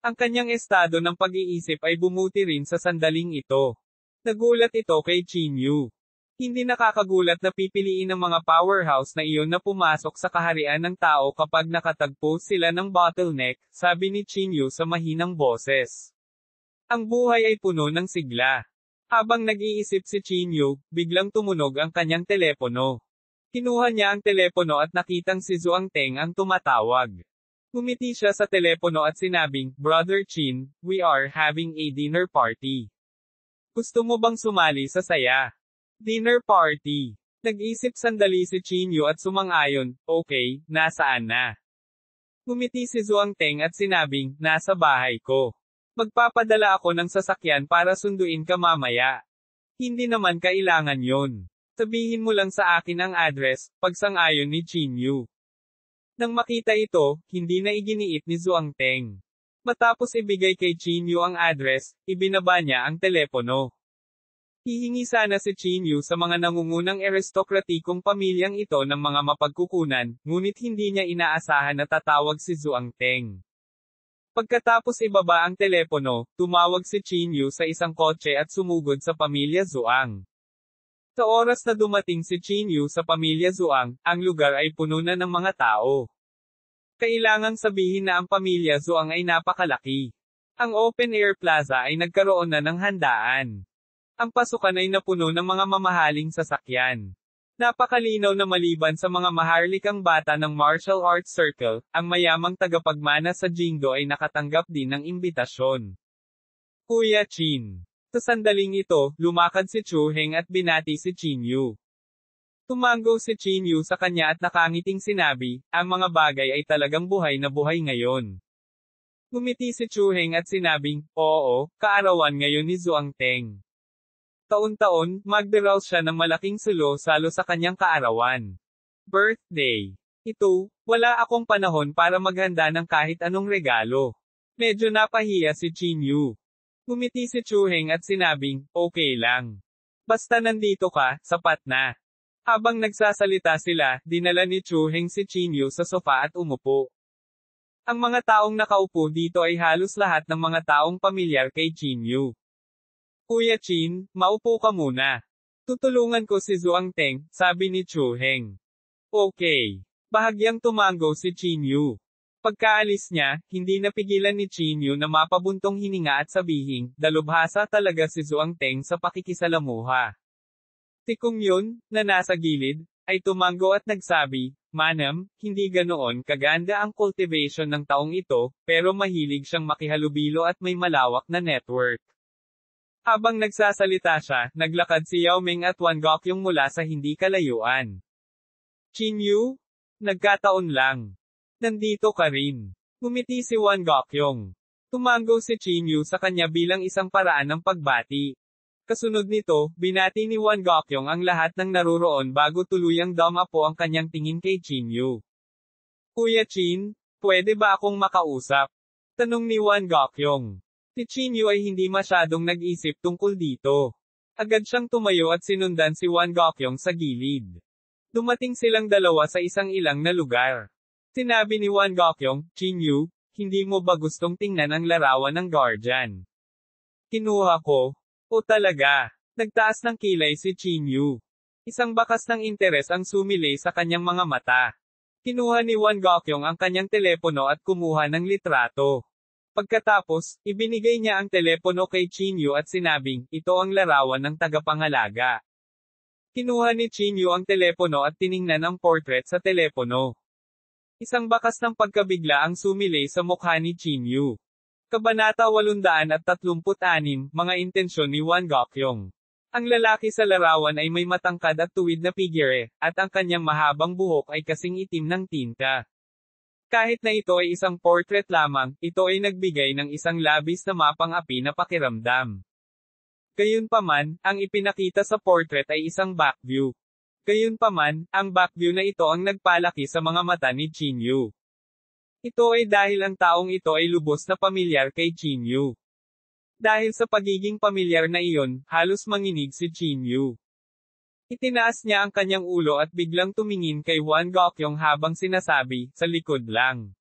Ang kanyang estado ng pag-iisip ay bumuti rin sa sandaling ito. Nagulat ito kay Chinyu. Hindi nakakagulat na pipiliin ng mga powerhouse na iyon na pumasok sa kaharian ng tao kapag nakatagpo sila ng bottleneck, sabi ni Chinyu sa mahinang boses. Ang buhay ay puno ng sigla. Habang nag-iisip si Chinyu, biglang tumunog ang kanyang telepono. Kinuha niya ang telepono at nakitang si Zhuang Teng ang tumatawag. Ngumiti siya sa telepono at sinabing, Brother Chin, we are having a dinner party. Gusto mo bang sumali sa saya? Dinner party. Nag-isip sandali si Chinyu at sumang-ayon, okay, nasaan na? Ngumiti si Zhuang Teng at sinabing, nasa bahay ko. Magpapadala ako ng sasakyan para sunduin ka mamaya. Hindi naman kailangan yon. Sabihin mo lang sa akin ang address, pagsang-ayon ni Chinyu. Nang makita ito, hindi na iginiit ni Zhuang Teng. Matapos ibigay kay Chinyu ang address, ibinaba niya ang telepono. Hihingi sana si Chinyu sa mga nangungunang aristokratikong pamilyang ito ng mga mapagkukunan, ngunit hindi niya inaasahan na tatawag si Zhuang Teng. Pagkatapos ibaba ang telepono, tumawag si Chinyu sa isang kotse at sumugod sa pamilya Zhuang. Sa oras na dumating si Chin Yu sa pamilya Zhuang, ang lugar ay puno na ng mga tao. Kailangang sabihin na ang pamilya Zhuang ay napakalaki. Ang open-air plaza ay nagkaroon na ng handaan. Ang pasukan ay napuno ng mga mamahaling sasakyan. Napakalinaw na maliban sa mga maharlikang bata ng martial arts circle, ang mayamang tagapagmana sa Jingdo ay nakatanggap din ng imbitasyon. Kuya Chin. Sa sandaling ito, lumakad si Chu Heng at binati si Chin Yu. Tumango si Chin Yu sa kanya at nakangiting sinabi, ang mga bagay ay talagang buhay na buhay ngayon. Ngumiti si Chu Heng at sinabing, oo, kaarawan ngayon ni Zhuang Teng. Taon-taon, magdaraw siya ng malaking salo sa kanyang kaarawan. Birthday. Ito, wala akong panahon para maghanda ng kahit anong regalo. Medyo napahiya si Chin Yu. Ngumiti si Chu Heng at sinabing, okay lang. Basta nandito ka, sapat na. Habang nagsasalita sila, dinala ni Chu Heng si Chin Yu sa sofa at umupo. Ang mga taong nakaupo dito ay halos lahat ng mga taong pamilyar kay Chin Yu. Kuya Chin, maupo ka muna. Tutulungan ko si Zhuang Teng, sabi ni Chu Heng. Okay. Bahagyang tumango si Chin Yu. Pagkaalis niya, hindi napigilan ni Chin Yu na mapabuntong hininga at sabihing, dalubhasa talaga si Zhuang Teng sa pakikisalamuha. Si Kung Yun, na nasa gilid, ay tumango at nagsabi, Manam, hindi ganoon kaganda ang cultivation ng taong ito, pero mahilig siyang makihalubilo at may malawak na network. Habang nagsasalita siya, naglakad si Yao Ming at Wan Gokyong mula sa hindi kalayuan. Chin Yu? Nagkataon lang. Nandito ka rin. Ngumiti si Wan Gokyong. Tumango si Chin Yu sa kanya bilang isang paraan ng pagbati. Kasunod nito, binati ni Wan Gokyong ang lahat ng naruroon bago tuluyang dumapo ang kanyang tingin kay Chin Yu. Kuya Chin, pwede ba akong makausap? Tanong ni Wan Gokyong. Si Chin Yu ay hindi masyadong nag-isip tungkol dito. Agad siyang tumayo at sinundan si Wan Gokyong sa gilid. Dumating silang dalawa sa isang ilang na lugar. Sinabi ni Wan Gokyong, Chin Yu, hindi mo ba gustong tingnan ang larawan ng guardian? Kinuha ko. O talaga. Nagtaas ng kilay si Chin Yu. Isang bakas ng interes ang sumilay sa kanyang mga mata. Kinuha ni Wan Gokyong ang kanyang telepono at kumuha ng litrato. Pagkatapos, ibinigay niya ang telepono kay Chin Yu at sinabing, ito ang larawan ng tagapangalaga. Kinuha ni Chin Yu ang telepono at tiningnan ang portrait sa telepono. Isang bakas ng pagkabigla ang sumilay sa mukha ni Chin Yu. Kabanata 836, mga intensyon ni Wan Gokyong. Ang lalaki sa larawan ay may matangkad at tuwid na figure, at ang kanyang mahabang buhok ay kasing itim ng tinta. Kahit na ito ay isang portrait lamang, ito ay nagbigay ng isang labis na mapang-api na pakiramdam. Gayunpaman, ang ipinakita sa portrait ay isang back view. Gayunpaman, ang back view na ito ang nagpalaki sa mga mata ni Chin Yu. Ito ay dahil ang taong ito ay lubos na pamilyar kay Chin Yu. Dahil sa pagiging pamilyar na iyon, halos manginig si Chin Yu. Itinaas niya ang kanyang ulo at biglang tumingin kay Wan Gokyong habang sinasabi, sa likod lang.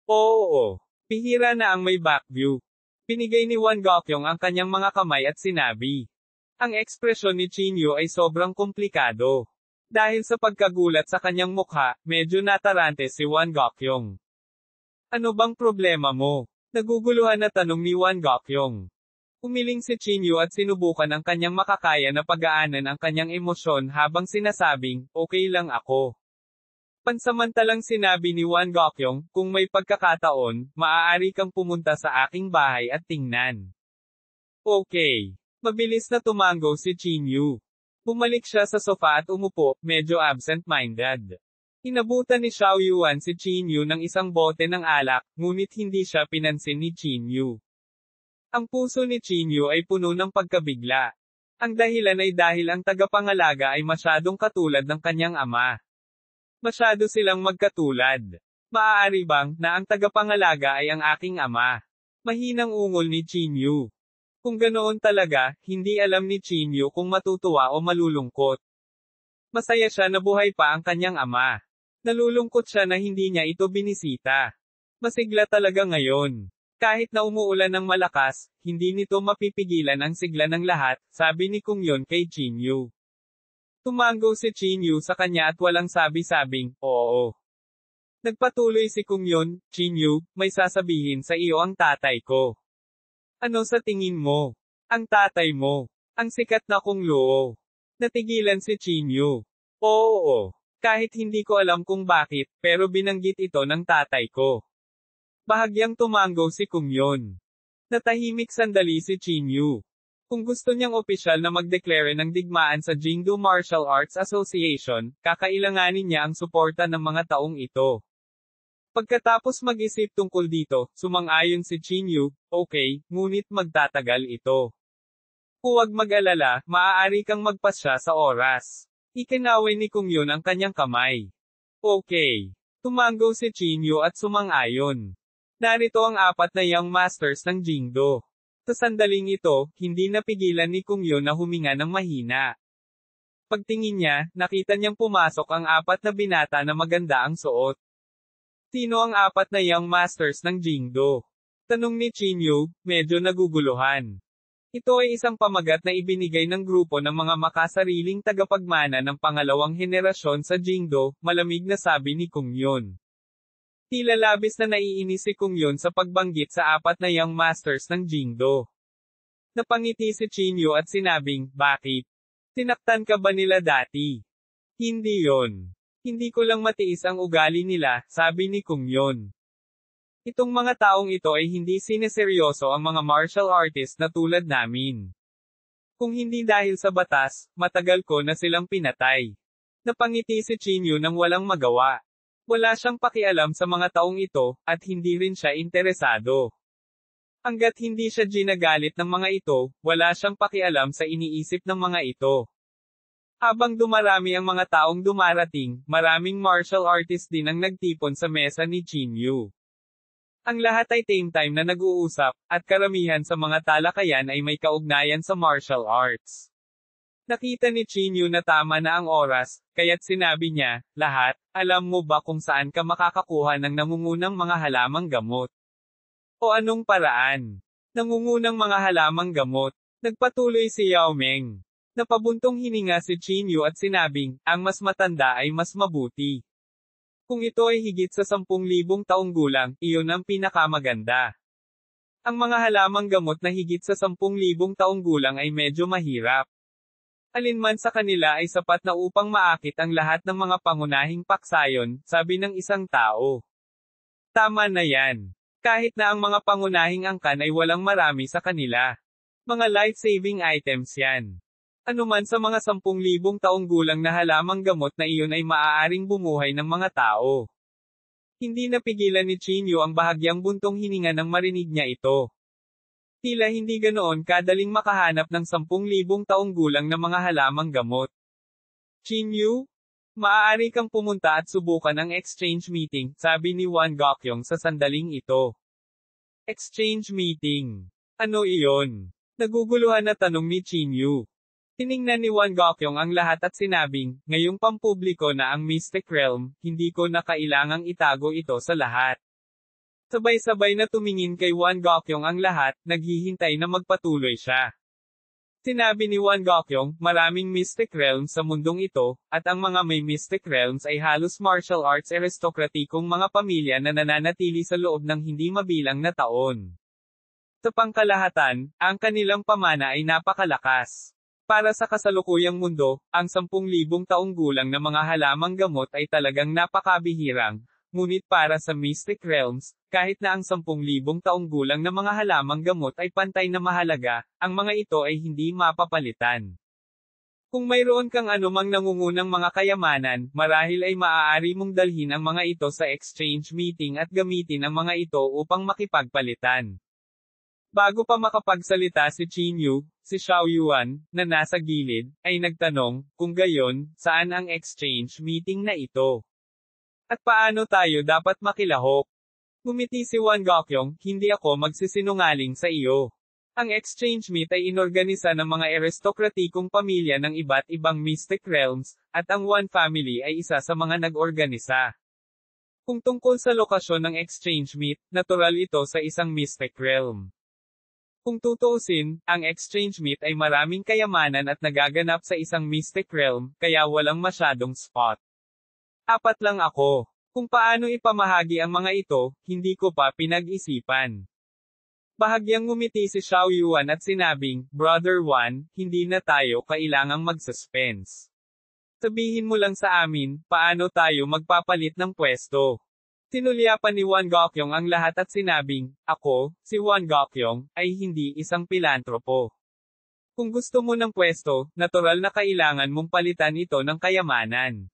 Oo, bihira na ang may back view. Pinigay ni Wan Gokyong ang kanyang mga kamay at sinabi. Ang ekspresyon ni Chin Yu ay sobrang komplikado. Dahil sa pagkagulat sa kanyang mukha, medyo natarante si Wan Gokyong. Ano bang problema mo? Naguguluhan na tanong ni Wan Gokyong. Umiling si Chin Yu at sinubukan ang kanyang makakaya na pagaanan ang kanyang emosyon habang sinasabing, okay lang ako. Pansamantalang sinabi ni Wan Gokyong, kung may pagkakataon, maaari kang pumunta sa aking bahay at tingnan. Okay. Mabilis na tumango si Chin Yu. Bumalik siya sa sofa at umupo, medyo absent-minded. Inabutan ni Xiao Yuan si Chin Yu ng isang bote ng alak, ngunit hindi siya pinansin ni Chin Yu. Ang puso ni Chin Yu ay puno ng pagkabigla. Ang dahilan ay dahil ang tagapangalaga ay masyadong katulad ng kanyang ama. Masyado silang magkatulad. Maaari bang, na ang tagapangalaga ay ang aking ama? Mahinang ungol ni Chin Yu. Kung ganoon talaga, hindi alam ni Chin Yu kung matutuwa o malulungkot. Masaya siya na buhay pa ang kanyang ama. Nalulungkot siya na hindi niya ito binisita. Masigla talaga ngayon. Kahit na umuulan ng malakas, hindi nito mapipigilan ang sigla ng lahat, sabi ni Kung Yun kay Chin Yu. Tumango si Chinyu sa kanya at walang sabi-sabing, oo. Nagpatuloy si Kung Yun, Chinyu, may sasabihin sa iyo ang tatay ko. Ano sa tingin mo? Ang tatay mo. Ang sikat na Kung Luo. Natigilan si Chinyu. Oo. Kahit hindi ko alam kung bakit, pero binanggit ito ng tatay ko. Bahagyang tumango si Kung Yun. Natahimik sandali si Chinyu. Kung gusto niyang opisyal na magdeklare ng digmaan sa Jingdo Martial Arts Association, kakailanganin niya ang suporta ng mga taong ito. Pagkatapos mag-isip tungkol dito, sumang-ayon si Chinyu, okay, ngunit magtatagal ito. Huwag mag-alala, maaari kang magpasya sa oras. Ikinaway ni Kung Yun ang kanyang kamay. Okay. Tumango si Chinyu at sumang-ayon. Narito ang 4 na Young Masters ng Jingdo. Sa sandaling ito, hindi napigilan ni Kung Yun na huminga ng mahina. Pagtingin niya, nakita niyang pumasok ang 4 na binata na maganda ang suot. Sino ang 4 na Young Masters ng Jingdo? Tanong ni Chinyu, medyo naguguluhan. Ito ay isang pamagat na ibinigay ng grupo ng mga makasariling tagapagmana ng pangalawang henerasyon sa Jingdo, malamig na sabi ni Kung Yun. Tila labis na naiinis si Kung Yun sa pagbanggit sa 4 na Young Masters ng Jingdo. Napangiti si Chinyu at sinabing, bakit? Tinaktan ka ba nila dati? Hindi yon. Hindi ko lang matiis ang ugali nila, sabi ni Kung Yun. Itong mga taong ito ay hindi sineseryoso ang mga martial artist na tulad namin. Kung hindi dahil sa batas, matagal ko na silang pinatay. Napangiti si Chinyu nang walang magawa. Wala siyang pakialam sa mga taong ito, at hindi rin siya interesado. Hanggat hindi siya ginagalit ng mga ito, wala siyang pakialam sa iniisip ng mga ito. Habang dumarami ang mga taong dumarating, maraming martial artist din ang nagtipon sa mesa ni Chinyu. Ang lahat ay same time na nag-uusap, at karamihan sa mga talakayan ay may kaugnayan sa martial arts. Nakita ni Chinyu na tama na ang oras, kaya't sinabi niya, lahat, alam mo ba kung saan ka makakakuha ng nangungunang mga halamang gamot? O anong paraan? Nangungunang mga halamang gamot. Nagpatuloy si Yao Meng. Napabuntong hininga si Chinyu at sinabing, ang mas matanda ay mas mabuti. Kung ito ay higit sa 10,000 taong gulang, iyon ang pinakamaganda. Ang mga halamang gamot na higit sa 10,000 taong gulang ay medyo mahirap. Alinman sa kanila ay sapat na upang maakit ang lahat ng mga pangunahing paksayon, sabi ng isang tao. Tama na yan. Kahit na ang mga pangunahing angkan ay walang marami sa kanila. Mga life-saving items yan. Anuman sa mga 10,000 taong gulang na halamang gamot na iyon ay maaaring bumuhay ng mga tao. Hindi napigilan ni Chinyu ang bahagyang buntong hininga nang marinig niya ito. Tila hindi ganoon kadaling makahanap ng 10,000 taong gulang na mga halamang gamot. Chinyu? Maaari kang pumunta at subukan ang exchange meeting, sabi ni Wan Gokyong sa sandaling ito. Exchange meeting. Ano iyon? Naguguluhan na tanong ni Chinyu. Tiningnan ni Wan Gokyong ang lahat at sinabing, ngayong pampubliko na ang Mystic Realm, hindi ko na kailangang itago ito sa lahat. Sabay-sabay na tumingin kay Wan Gokyong ang lahat, naghihintay na magpatuloy siya. Sinabi ni Wan Gokyong, maraming Mystic Realms sa mundong ito, at ang mga may Mystic Realms ay halos martial arts aristokratikong mga pamilya na nananatili sa loob ng hindi mabilang na taon. Sa pangkalahatan, ang kanilang pamana ay napakalakas. Para sa kasalukuyang mundo, ang 10,000 taong gulang na mga halamang gamot ay talagang napakabihirang. Ngunit para sa Mystic Realms, kahit na ang 10,000 taong gulang na mga halamang gamot ay pantay na mahalaga, ang mga ito ay hindi mapapalitan. Kung mayroon kang anumang nangungunang mga kayamanan, marahil ay maaari mong dalhin ang mga ito sa exchange meeting at gamitin ang mga ito upang makipagpalitan. Bago pa makapagsalita si Chinyu, si Xiao Yuan, na nasa gilid, ay nagtanong, kung gayon, saan ang exchange meeting na ito? At paano tayo dapat makilahok? Ngumiti si Wan Gokyong, hindi ako magsisinungaling sa iyo. Ang exchange meet ay inorganisa ng mga aristokratikong pamilya ng iba't ibang Mystic Realms, at ang Wan family ay isa sa mga nag-organisa. Kung tungkol sa lokasyon ng exchange meet, natural ito sa isang Mystic Realm. Kung tutuusin, ang exchange meet ay maraming kayamanan at nagaganap sa isang mystic realm, kaya walang masyadong spot. Apat lang ako. Kung paano ipamahagi ang mga ito, hindi ko pa pinag-isipan. Bahagyang ngumiti si Xiao Yuan at sinabing, Brother Wan, hindi na tayo kailangang mag-suspense. Sabihin mo lang sa amin, paano tayo magpapalit ng pwesto. Sinulyapan ni Wan Gokyong ang lahat at sinabing, ako, si Wan Gokyong, ay hindi isang pilantropo. Kung gusto mo ng pwesto, natural na kailangan mong palitan ito ng kayamanan.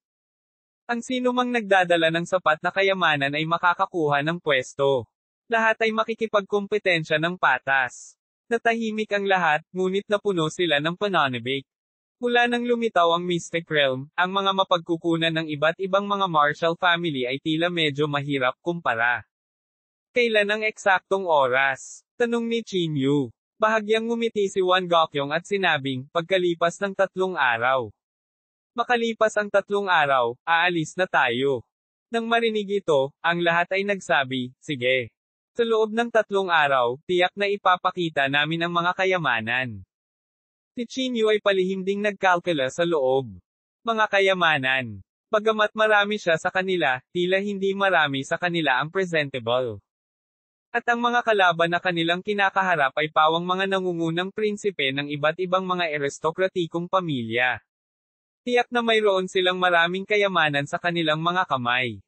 Ang sino mang nagdadala ng sapat na kayamanan ay makakakuha ng pwesto. Lahat ay makikipagkompetensya ng patas. Natahimik ang lahat, ngunit napuno sila ng pananabik. Mula nang lumitaw ang Mystic Realm, ang mga mapagkukunan ng iba't ibang mga martial family ay tila medyo mahirap kumpara. Kailan ang eksaktong oras? Tanong ni Qin Yu. Bahagyang ngumiti si Wan Gokyong at sinabing, pagkalipas ng 3 araw. Makalipas ang 3 araw, aalis na tayo. Nang marinig ito, ang lahat ay nagsabi, sige. Sa loob ng 3 araw, tiyak na ipapakita namin ang mga kayamanan. Si Qin Yu ay palihim ding nagkalkula sa loob. Mga kayamanan. Bagamat marami siya sa kanila, tila hindi marami sa kanila ang presentable. At ang mga kalaban na kanilang kinakaharap ay pawang mga nangungunang prinsipe ng iba't ibang mga aristokratikong pamilya. Tiyak na mayroon silang maraming kayamanan sa kanilang mga kamay.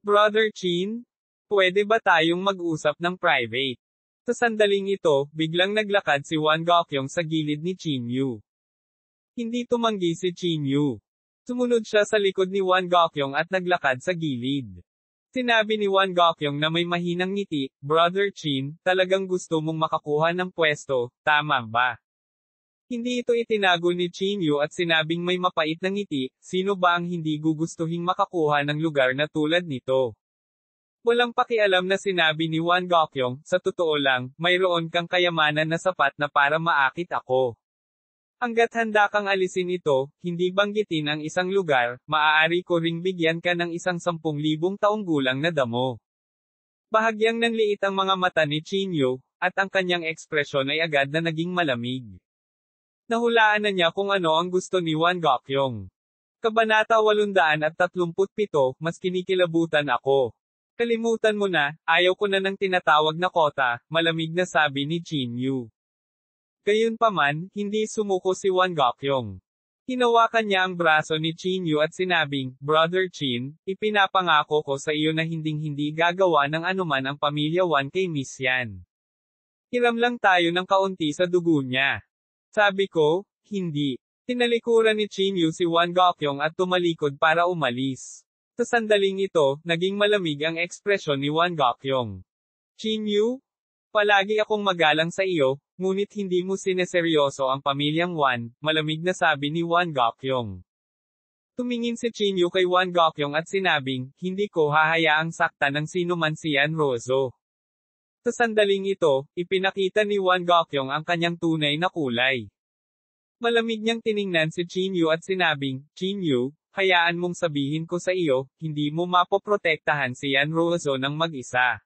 Brother Qin, pwede ba tayong mag-usap ng private? Sa sandaling ito, biglang naglakad si Wan Gokyong sa gilid ni Qin Yu. Hindi tumanggi si Qin Yu. Sumunod siya sa likod ni Wan Gokyong at naglakad sa gilid. Sinabi ni Wan Gokyong na may mahinang ngiti, Brother Qin, talagang gusto mong makakuha ng pwesto, tama ba? Hindi ito itinago ni Qin Yu at sinabing may mapait na ngiti, sino ba ang hindi gugustuhing makakuha ng lugar na tulad nito? Walang pakialam na sinabi ni Wan Gokyong, sa totoo lang, mayroon kang kayamanan na sapat na para maakit ako. Hanggat handa kang alisin ito, hindi banggitin ang isang lugar, maaari ko ring bigyan ka ng isang 10,000 taong gulang na damo. Bahagyang nanliit ang mga mata ni Qin Yu, at ang kanyang ekspresyon ay agad na naging malamig. Nahulaan na niya kung ano ang gusto ni Wan Gokyong. Kabanata 837, mas kinikilabutan ako. Kalimutan mo na, ayaw ko na ng tinatawag na kota, malamig na sabi ni Qin Yu. Gayunpaman, hindi sumuko si Wan Gokyong. Hinawakan niya ang braso ni Qin Yu at sinabing, Brother Qin, ipinapangako ko sa iyo na hinding-hindi gagawa ng anuman ang pamilya Wan kay Miss Yan. Hiram lang tayo ng kaunti sa dugo niya. Sabi ko, hindi. Tinalikuran ni Qin Yu si Wan Gokyong at tumalikod para umalis. Sa sandaling ito, naging malamig ang ekspresyon ni Wan Gokyong. Qin Yu? Palagi akong magalang sa iyo, ngunit hindi mo sineseryoso ang pamilyang Wan, malamig na sabi ni Wan Gokyong. Tumingin si Qin Yu kay Wan Gokyong at sinabing, hindi ko hahayaang saktan ng sino man si Yan Rozo. Sa sandaling ito, ipinakita ni Wan Gokyong ang kanyang tunay na kulay. Malamig niyang tiningnan si Qin Yu at sinabing, Qin Yu, hayaan mong sabihin ko sa iyo, hindi mo mapoprotektahan si Yan Rozo ng mag-isa.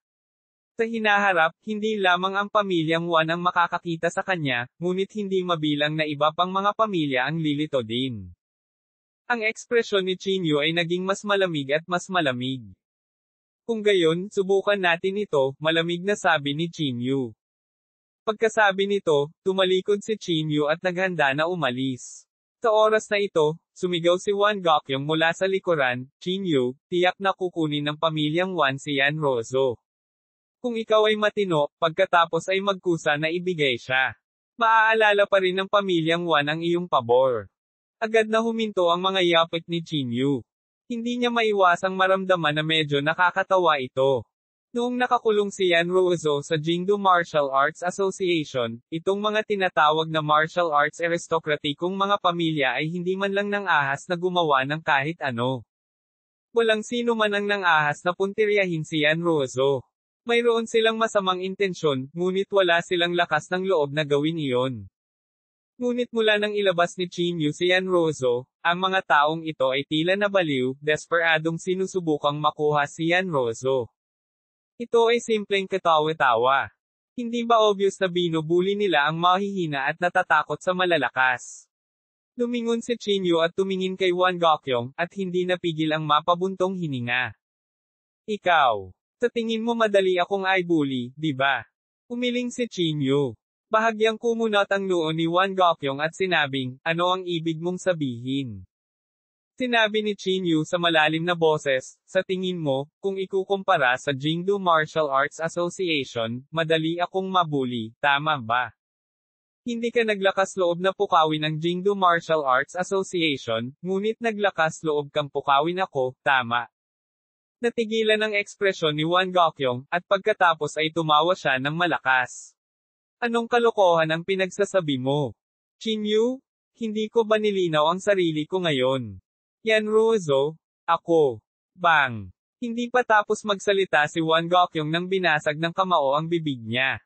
Sa hinaharap, hindi lamang ang pamilyang Wan ang makakakita sa kanya, ngunit hindi mabilang na iba pang mga pamilya ang lilito din. Ang ekspresyon ni Qin Yu ay naging mas malamig at mas malamig. Kung gayon, subukan natin ito, malamig na sabi ni Qin Yu. Pagkasabi nito, tumalikod si Qin Yu at naghanda na umalis. Sa oras na ito, sumigaw si Wan Gokyong mula sa likuran, Qin Yu, tiyak na kukunin ng pamilyang Wan si Yan Rozo. Kung ikaw ay matino, pagkatapos ay magkusa na ibigay siya. Maaalala pa rin ng pamilyang Wan ang iyong pabor. Agad na huminto ang mga yapit ni Qin Yu. Hindi niya maiwasang maramdaman na medyo nakakatawa ito. Noong nakakulong si Yan Rozo sa Jingdo Martial Arts Association, itong mga tinatawag na martial arts aristokratikong mga pamilya ay hindi man lang nang ahas na gumawa ng kahit ano. Walang sino man ang nang ahas na puntiryahin si Yan Rozo. Mayroon silang masamang intensyon, ngunit wala silang lakas ng loob na gawin iyon. Ngunit mula nang ilabas ni Qin Yu si Yan Rozo, ang mga taong ito ay tila nabaliw, desperadong sinusubukang makuha si Yan Rozo. Ito ay simpleng katawa-tawa. Hindi ba obvious na binubuli nila ang mahihina at natatakot sa malalakas? Lumingon si Chinyu at tumingin kay Won Gokyong, at hindi napigil ang mapabuntong hininga. Ikaw. Sa tingin mo madali akong i-bully, di ba? Umiling si Chinyu. Bahagyang kumunot ang noo ni Won Gokyong at sinabing, ano ang ibig mong sabihin? Sinabi ni Chinyu sa malalim na boses, sa tingin mo, kung ikukumpara sa Jingdo Martial Arts Association, madali akong mabuli, tama ba? Hindi ka naglakas loob na pukawin ang Jingdo Martial Arts Association, ngunit naglakas loob kang pukawin ako, tama. Natigilan ang ekspresyon ni Won Gokyong, at pagkatapos ay tumawa siya ng malakas. Anong kalokohan ang pinagsasabi mo? Chinyu? Hindi ko ba nilinaw ang sarili ko ngayon? Yan Ruozo, ako. Bang! Hindi pa tapos magsalita si Won Gokyong nang binasag ng kamao ang bibig niya.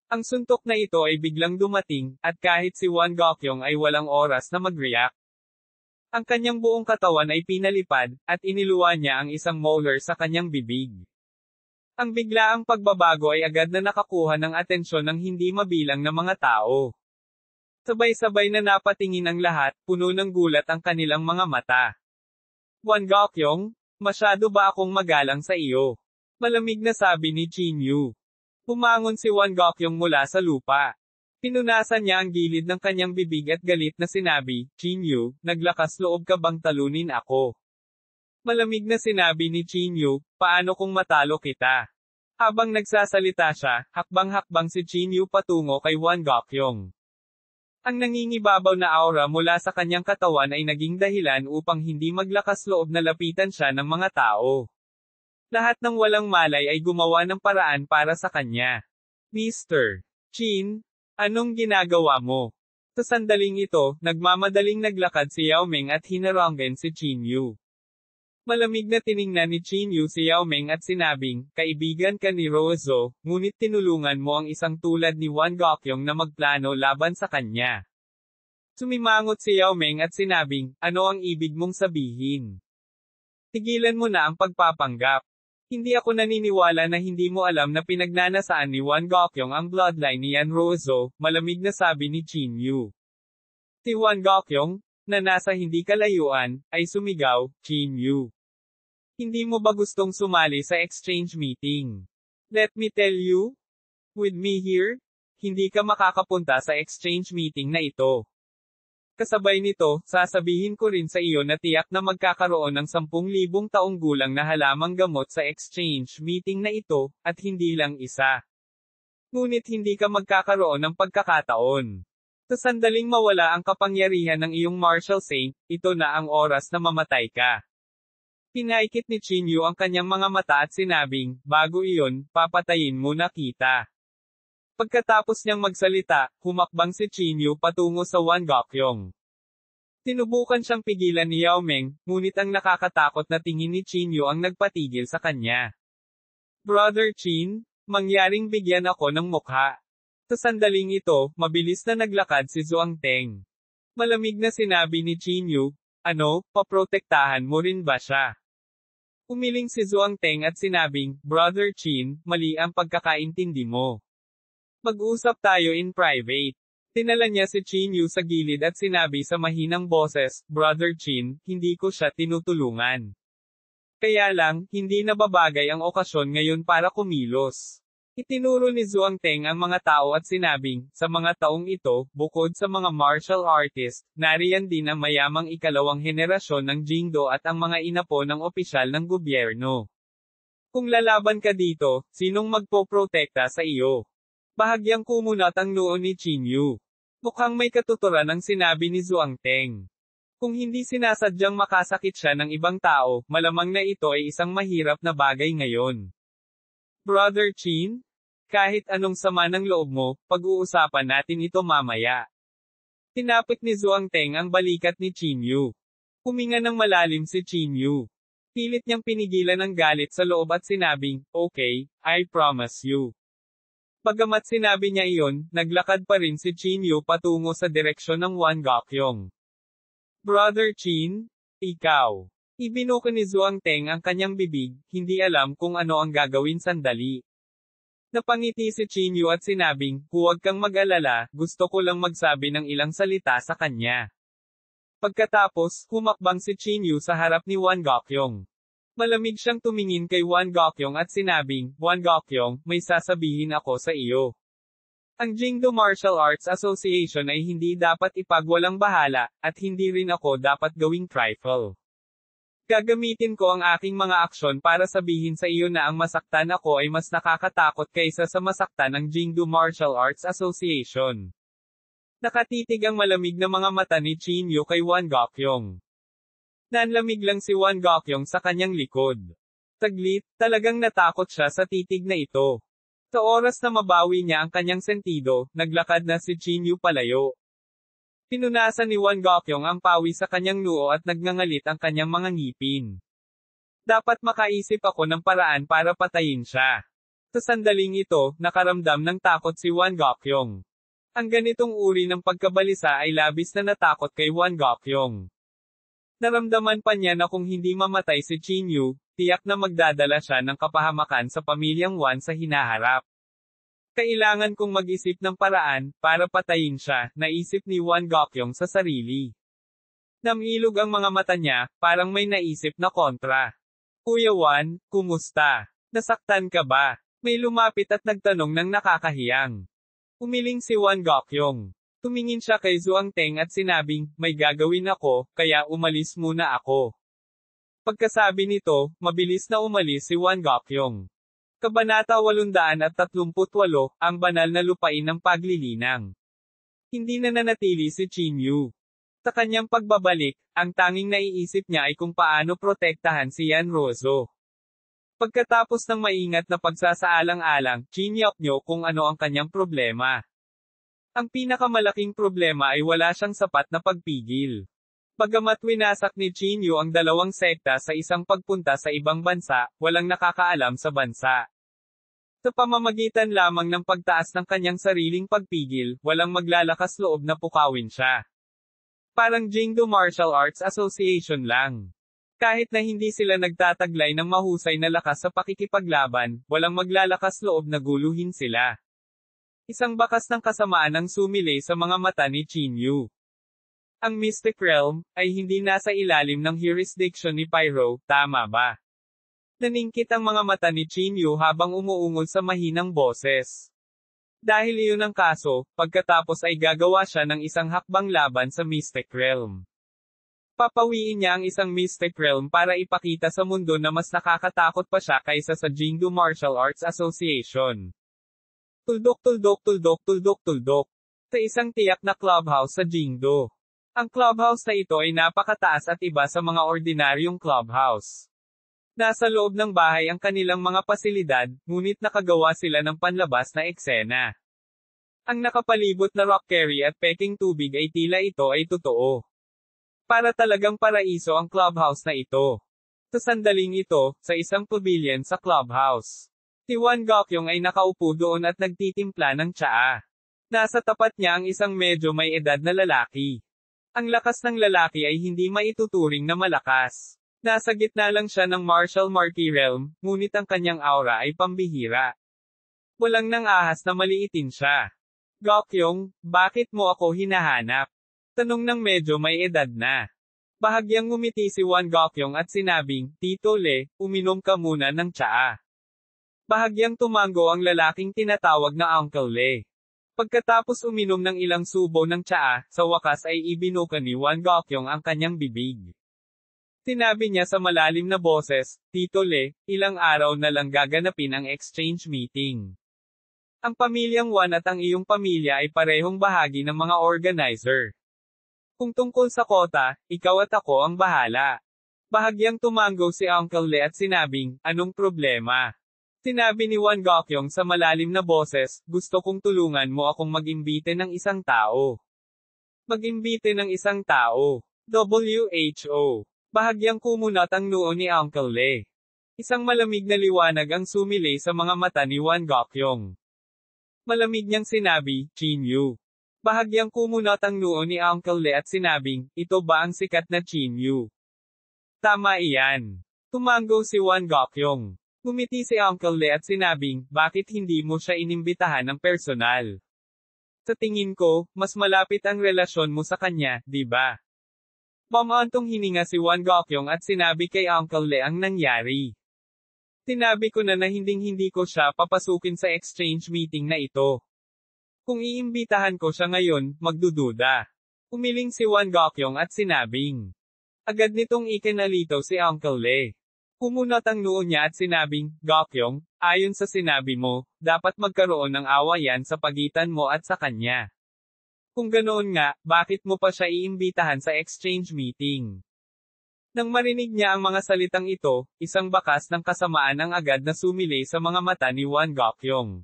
Ang suntok na ito ay biglang dumating, at kahit si Won Gokyong ay walang oras na mag-react. Ang kanyang buong katawan ay pinalipad, at iniluwa niya ang isang molar sa kanyang bibig. Ang biglaang pagbabago ay agad na nakakuha ng atensyon ng hindi mabilang na mga tao. Sabay-sabay na napatingin ang lahat, puno ng gulat ang kanilang mga mata. Won Gokyong, masyado ba akong magalang sa iyo? Malamig na sabi ni Chinyu. Bumangon si Won Gokyong mula sa lupa. Pinunasan niya ang gilid ng kanyang bibig at galit na sinabi, Chinyu, naglakas loob ka bang talunin ako? Malamig na sinabi ni Chinyu, paano kung matalo kita? Habang nagsasalita siya, hakbang-hakbang si Chinyu patungo kay Won Gokyong. Ang nangingibabaw na aura mula sa kanyang katawan ay naging dahilan upang hindi maglakas loob na lapitan siya ng mga tao. Lahat ng walang malay ay gumawa ng paraan para sa kanya. Mr. Chin, anong ginagawa mo? Sa sandaling ito, nagmamadaling naglakad si Yao Ming at hinaranggan si Chinyu. Malamig na tiningnan ni Chinyu si Yao Ming at sinabing, kaibigan ka ni Ruozo, ngunit tinulungan mo ang isang tulad ni Won Gokyong na magplano laban sa kanya. Sumimangot si Yao Ming at sinabing, ano ang ibig mong sabihin? Tigilan mo na ang pagpapanggap. Hindi ako naniniwala na hindi mo alam na pinagnanasaan ni Won Gokyong ang bloodline ni Yan Ruozo, malamig na sabi ni Chinyu. Si Won Gokyong, na nasa hindi kalayuan, ay sumigaw, Chinyu. Hindi mo ba gustong sumali sa exchange meeting? Let me tell you, with me here, hindi ka makakapunta sa exchange meeting na ito. Kasabay nito, sasabihin ko rin sa iyo na tiyak na magkakaroon ng 10,000 taong gulang na halamang gamot sa exchange meeting na ito, at hindi lang isa. Ngunit hindi ka magkakaroon ng pagkakataon. Sa sandaling mawala ang kapangyarihan ng iyong martial saint, ito na ang oras na mamatay ka. Pinaikit ni Chinyu ang kanyang mga mata at sinabing, bago iyon, papatayin mo na kita. Pagkatapos niyang magsalita, humakbang si Chinyu patungo sa Won Gokyong. Tinubukan siyang pigilan ni Yao Ming, ngunit ang nakakatakot na tingin ni Chinyu ang nagpatigil sa kanya. Brother Chin, mangyaring bigyan ako ng mukha. Sa sandaling ito, mabilis na naglakad si Zhuang Teng. Malamig na sinabi ni Chinyu, ano, paprotektahan mo rin ba siya? Umiling si Zhuang Teng at sinabing, Brother Chin, mali ang pagkakaintindi mo. Mag-usap tayo in private. Tinala niya si Chinyu sa gilid at sinabi sa mahinang boses, Brother Chin, hindi ko siya tinutulungan. Kaya lang, hindi nababagay ang okasyon ngayon para kumilos. Itinuro ni Zhuang Teng ang mga tao at sinabing, sa mga taong ito, bukod sa mga martial artist, nariyan din ang mayamang ikalawang henerasyon ng Jingdo at ang mga inapo ng opisyal ng gobyerno. Kung lalaban ka dito, sinong magpoprotekta sa iyo? Bahagyang kumunot ang noo ni Chinyu. Mukhang may katuturan ang sinabi ni Zhuang Teng. Kung hindi sinasadyang makasakit siya ng ibang tao, malamang na ito ay isang mahirap na bagay ngayon. Brother Chin? Kahit anong sama ng loob mo, pag-uusapan natin ito mamaya. Tinapik ni Zhuang Teng ang balikat ni Chinyu. Huminga ng malalim si Chinyu. Pilit niyang pinigilan ang galit sa loob at sinabing, okay, I promise you. Bagamat sinabi niya iyon, naglakad pa rin si Chinyu patungo sa direksyon ng Won Gokyong. Brother Chin? Ikaw. Ibinuka ni Zhuang Teng ang kanyang bibig, hindi alam kung ano ang gagawin sandali. Napangiti si Chinyu at sinabing, huwag kang mag-alala, gusto ko lang magsabi ng ilang salita sa kanya. Pagkatapos, humakbang si Chinyu sa harap ni Wan Gokyong. Malamig siyang tumingin kay Wan Gokyong at sinabing, Wan Gokyong, may sasabihin ako sa iyo. Ang Jingdo Martial Arts Association ay hindi dapat ipagwalang bahala, at hindi rin ako dapat gawing trifle. Gagamitin ko ang aking mga aksyon para sabihin sa iyo na ang masaktan ako ay mas nakakatakot kaysa sa masaktan ng Jingdo Martial Arts Association. Nakatitig ang malamig na mga mata ni Chinyu kay Wan Gokyong. Nanlamig lang si Wan Gokyong sa kanyang likod. Saglit, talagang natakot siya sa titig na ito. Sa oras na mabawi niya ang kanyang sentido, naglakad na si Chinyu palayo. Pinunasan ni Wan Gokyong ang pawi sa kanyang noo at nagngangalit ang kanyang mga ngipin. Dapat makaisip ako ng paraan para patayin siya. Sa sandaling ito, nakaramdam ng takot si Wan Gokyong. Ang ganitong uri ng pagkabalisa ay labis na natakot kay Wan Gokyong. Naramdaman pa niya na kung hindi mamatay si Chinyu, tiyak na magdadala siya ng kapahamakan sa pamilyang Wan sa hinaharap. Kailangan kong mag-isip ng paraan, para patayin siya, naisip ni Wan Gokyong sa sarili. Namilog ang mga mata niya, parang may naisip na kontra. Kuya Wan, kumusta? Nasaktan ka ba? May lumapit at nagtanong ng nakakahiyang. Umiling si Wan Gokyong. Tumingin siya kay Zhuang Teng at sinabing, may gagawin ako, kaya umalis muna ako. Pagkasabi nito, mabilis na umalis si Wan Gokyong. Kabanata 838, ang banal na lupain ng paglilinang. Hindi na nanatili si Chinyu. Sa kanyang pagbabalik, ang tanging naiisip niya ay kung paano protektahan si Yan Rozo. Pagkatapos ng maingat na pagsasaalang-alang, chinyap niyo kung ano ang kanyang problema. Ang pinakamalaking problema ay wala siyang sapat na pagpigil. Bagamat winasak ni Chinyu ang dalawang sekta sa isang pagpunta sa ibang bansa, walang nakakaalam sa bansa. Sa pamamagitan lamang ng pagtaas ng kanyang sariling pagpigil, walang maglalakas loob na pukawin siya. Parang Jingdo Martial Arts Association lang. Kahit na hindi sila nagtataglay ng mahusay na lakas sa pakikipaglaban, walang maglalakas loob na guluhin sila. Isang bakas ng kasamaan ang sumilay sa mga mata ni Chinyu. Ang Mystic Realm ay hindi nasa ilalim ng jurisdiction ni Pyro, tama ba? Naningkit ang mga mata ni Chinyu habang umuungol sa mahinang boses. Dahil iyon ang kaso, pagkatapos ay gagawa siya ng isang hakbang laban sa Mystic Realm. Papawiin niya ang isang Mystic Realm para ipakita sa mundo na mas nakakatakot pa siya kaysa sa Jingdo Martial Arts Association. Tuldok. Sa isang tiyak na clubhouse sa Jingdo. Ang clubhouse na ito ay napakataas at iba sa mga ordinaryong clubhouse. Nasa loob ng bahay ang kanilang mga pasilidad, ngunit nakagawa sila ng panlabas na eksena. Ang nakapalibot na rock carry at peking tubig ay tila ito ay totoo. Para talagang paraiso ang clubhouse na ito. Sa sandaling ito, sa isang pavilion sa clubhouse. Si Wan Gokyong ay nakaupo doon at nagtitimpla ng tsaa. Nasa tapat niya ang isang medyo may edad na lalaki. Ang lakas ng lalaki ay hindi maituturing na malakas. Nasa gitna lang siya ng martial marquee realm, ngunit ang kanyang aura ay pambihira. Walang nang ahas na maliitin siya. Gokyong, bakit mo ako hinahanap? Tanong ng medyo may edad na. Bahagyang ngumiti si Wan Gokyong at sinabing, Tito Le, uminom ka muna ng tsaa. Bahagyang tumango ang lalaking tinatawag na Uncle Le. Pagkatapos uminom ng ilang subo ng tsaa, sa wakas ay ibinuka ni Wan Gokyong ang kanyang bibig. Sinabi niya sa malalim na boses, Tito Le, ilang araw na lang gaganapin ang exchange meeting. Ang pamilyang Wan at ang iyong pamilya ay parehong bahagi ng mga organizer. Kung tungkol sa kota, ikaw at ako ang bahala. Bahagyang tumango si Uncle Le at sinabing, anong problema? Sinabi ni Wan Gokyong sa malalim na boses, gusto kong tulungan mo akong mag-imbite ng isang tao. Mag-imbite ng isang tao. WHO. Bahagyang kumunat ang noo ni Uncle Le. Isang malamig na liwanag ang sumilay sa mga mata ni Wan Gokyong. Malamig niyang sinabi, Chinyu. Bahagyang kumunat ang noo ni Uncle Le at sinabing, ito ba ang sikat na Chinyu? Tama iyan. Tumango si Wan Gokyong. Ngumiti si Uncle Lee at sinabing, bakit hindi mo siya inimbitahan ng personal? Sa tingin ko, mas malapit ang relasyon mo sa kanya, di ba? Mamantong hininga si Won Gokyong at sinabi kay Uncle Lee ang nangyari. Sinabi ko na hinding-hindi ko siya papasukin sa exchange meeting na ito. Kung iimbitahan ko siya ngayon, magdududa. Umiling si Won Gokyong at sinabing. Agad nitong ikinalitaw si Uncle Lee. Kumunot ang noo niya at sinabing, Gokyong, ayon sa sinabi mo, dapat magkaroon ng awayan sa pagitan mo at sa kanya. Kung ganoon nga, bakit mo pa siya iimbitahan sa exchange meeting? Nang marinig niya ang mga salitang ito, isang bakas ng kasamaan ang agad na sumili sa mga mata ni Won Gokyong.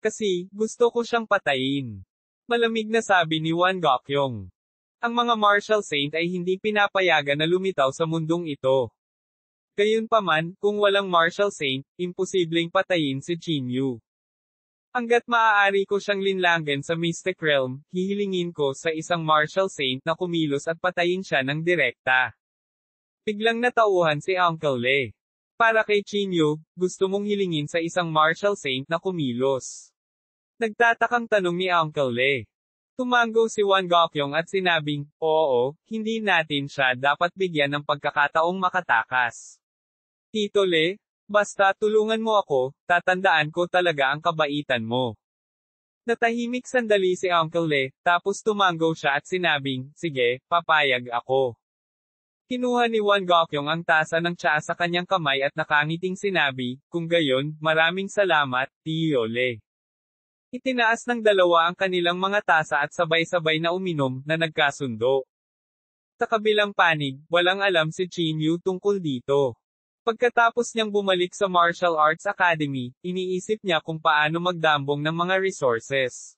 Kasi, gusto ko siyang patayin. Malamig na sabi ni Won Gokyong. Ang mga martial saint ay hindi pinapayagan na lumitaw sa mundong ito. Gayunpaman, kung walang martial saint, imposibleng patayin si Chinyu. Hanggat maaari ko siyang linlanggan sa Mystic Realm, hihilingin ko sa isang martial saint na kumilos at patayin siya ng direkta. Biglang natauhan si Uncle Lee. Para kay Chinyu, gusto mong hilingin sa isang martial saint na kumilos. Nagtatakang tanong ni Uncle Lee. Tumango si Won Gokyong at sinabing, oo, hindi natin siya dapat bigyan ng pagkakataong makatakas. Tito Lee, basta tulungan mo ako, tatandaan ko talaga ang kabaitan mo. Natahimik sandali si Uncle Lee, tapos tumango siya at sinabing, sige, papayag ako. Kinuha ni Won Gokyong ang tasa ng tsaa sa kanyang kamay at nakangiting sinabi, kung gayon, maraming salamat, Tio Lee. Itinaas ng dalawa ang kanilang mga tasa at sabay-sabay na uminom, na nagkasundo. Sa kabilang panig, walang alam si Chinyu tungkol dito. Pagkatapos niyang bumalik sa Martial Arts Academy, iniisip niya kung paano magdambong ng mga resources.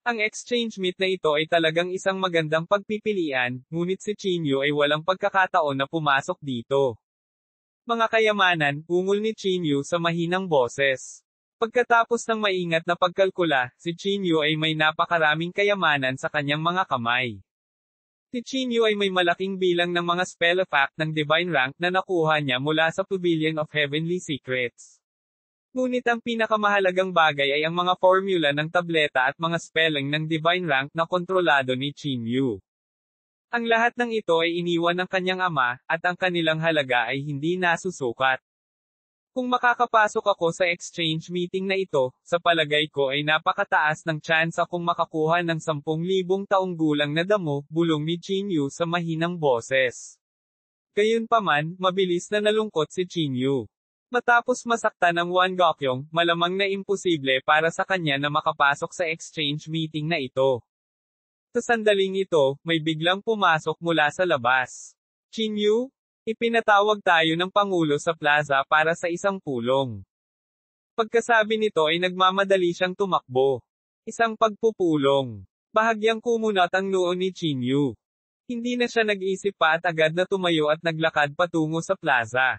Ang exchange meet na ito ay talagang isang magandang pagpipilian, ngunit si Chinyu ay walang pagkakataon na pumasok dito. Mga kayamanan, ungol ni Chinyu sa mahinang boses. Pagkatapos ng maingat na pagkalkula, si Chinyu ay may napakaraming kayamanan sa kanyang mga kamay. Si Chinyu ay may malaking bilang ng mga spell effect ng divine rank na nakuha niya mula sa Pavilion of Heavenly Secrets. Ngunit ang pinakamahalagang bagay ay ang mga formula ng tableta at mga spelling ng divine rank na kontrolado ni Chinyu. Ang lahat ng ito ay iniwan ng kanyang ama, at ang kanilang halaga ay hindi nasusukat. Kung makakapasok ako sa exchange meeting na ito, sa palagay ko ay napakataas ng tsansa kung makakuha ng 10,000 taong gulang na damo, bulong ni Chinyu sa mahinang boses. Gayunpaman, mabilis na nalungkot si Chinyu. Matapos masaktan ng Won Gokyong, malamang na imposible para sa kanya na makapasok sa exchange meeting na ito. Sa sandaling ito, may biglang pumasok mula sa labas. Chinyu, ipinatawag tayo ng Pangulo sa plaza para sa isang pulong. Pagkasabi nito ay nagmamadali siyang tumakbo. Isang pagpupulong. Bahagyang kumunat ang noo ni Chinyu. Hindi na siya nag-isip pa at agad na tumayo at naglakad patungo sa plaza.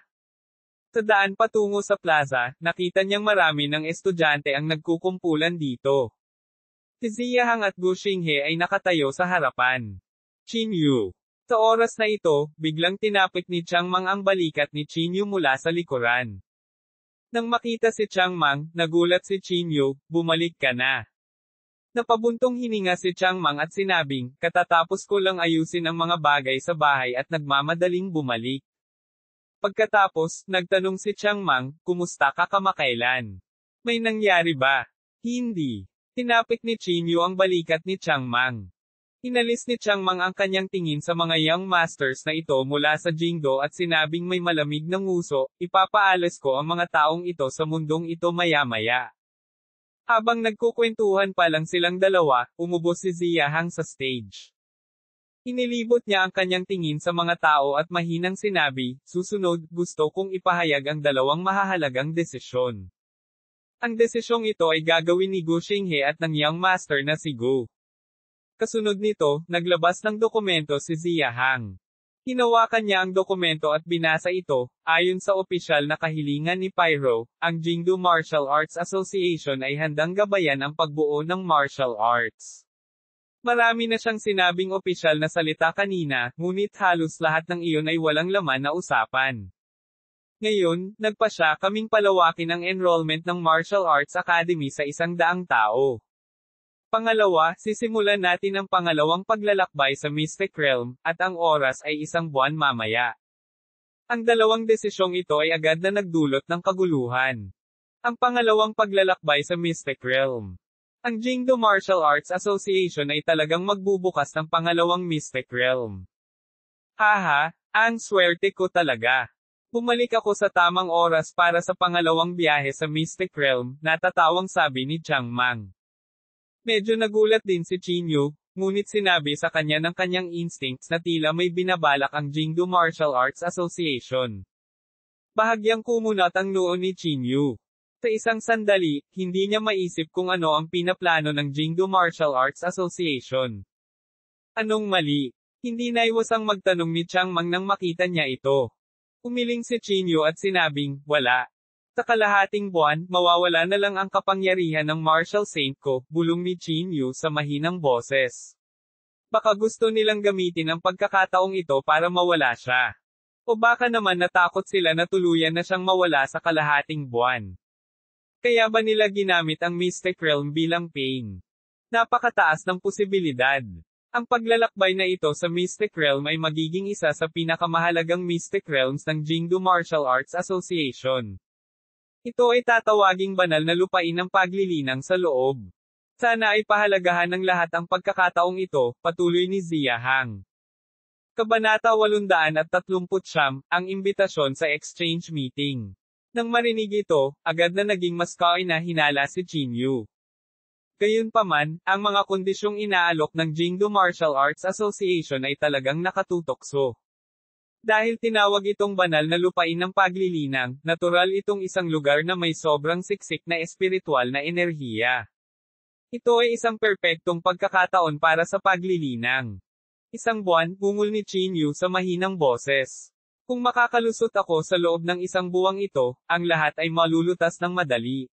Sa daan patungo sa plaza, nakita niyang marami ng estudyante ang nagkukumpulan dito. Si Ziyahang at Gu Xinghe ay nakatayo sa harapan. Chinyu. Sa oras na ito, biglang tinapik ni Changmang ang balikat ni Chinyu mula sa likuran. Nang makita si Changmang, nagulat si Chinyu, bumalik ka na. Napabuntong hininga si Changmang at sinabing, katatapos ko lang ayusin ang mga bagay sa bahay at nagmamadaling bumalik. Pagkatapos, nagtanong si Changmang, kumusta ka kamakailan? May nangyari ba? Hindi. Tinapik ni Chinyu ang balikat ni Changmang. Inalis ni Changmang ang kanyang tingin sa mga young masters na ito mula sa Jingdo at sinabing may malamig na nguso, ipapaalis ko ang mga taong ito sa mundong ito maya-maya. Habang nagkukwentuhan pa lang silang dalawa, umubos si Ziyahang sa stage. Inilibot niya ang kanyang tingin sa mga tao at mahinang sinabi, susunod, gusto kong ipahayag ang dalawang mahahalagang desisyon. Ang desisyong ito ay gagawin ni Gu Xinghe at ng young master na si Gu. Kasunod nito, naglabas ng dokumento si Ziyahang. Hinawakan niya ang dokumento at binasa ito, ayon sa opisyal na kahilingan ni Pyro, ang Jingdo Martial Arts Association ay handang gabayan ang pagbuo ng martial arts. Marami na siyang sinabing opisyal na salita kanina, ngunit halos lahat ng iyon ay walang laman na usapan. Ngayon, nagpasya kaming palawakin ang enrollment ng Martial Arts Academy sa 100 tao. Pangalawa, sisimulan natin ang pangalawang paglalakbay sa Mystic Realm, at ang oras ay 1 buwan mamaya. Ang dalawang desisyong ito ay agad na nagdulot ng kaguluhan. Ang pangalawang paglalakbay sa Mystic Realm. Ang Jingdo Martial Arts Association ay talagang magbubukas ng pangalawang Mystic Realm. Haha, ang swerte ko talaga. Bumalik ako sa tamang oras para sa pangalawang biyahe sa Mystic Realm, natatawang sabi ni Chiang Mang. Medyo nagulat din si Chinyu, ngunit sinabi sa kanya ng kanyang instincts na tila may binabalak ang Jingdo Martial Arts Association. Bahagyang kumunat ang noo ni Chinyu. Sa isang sandali, hindi niya maisip kung ano ang pinaplano ng Jingdo Martial Arts Association. Anong mali? Hindi naiwasang magtanong ni Chiang Mang nang makita niya ito. Umiling si Chinyu at sinabing, wala. Sa kalahating buwan, mawawala na lang ang kapangyarihan ng Martial Saint ko, bulong ni Chinyu sa mahinang boses. Baka gusto nilang gamitin ang pagkakataong ito para mawala siya. O baka naman natakot sila na tuluyan na siyang mawala sa kalahating buwan. Kaya ba nila ginamit ang Mystic Realm bilang pain? Napakataas ng posibilidad. Ang paglalakbay na ito sa Mystic Realm ay magiging isa sa pinakamahalagang Mystic Realms ng Jingdo Martial Arts Association. Ito ay tatawaging banal na lupain ng paglilinang sa loob. Sana ay pahalagahan ng lahat ang pagkakataong ito, patuloy ni Zia Hang. Kabanata 839, ang imbitasyon sa exchange meeting. Nang marinig ito, agad na naging mas kainahinala si Chinyu. Gayunpaman, ang mga kondisyong inaalok ng Jingdo Martial Arts Association ay talagang nakatutokso. Dahil tinawag itong banal na lupain ng paglilinang, natural itong isang lugar na may sobrang siksik na espiritual na enerhiya. Ito ay isang perpektong pagkakataon para sa paglilinang. 1 buwan, bungol ni Chinyu sa mahinang boses. Kung makakalusot ako sa loob ng 1 buwang ito, ang lahat ay malulutas ng madali.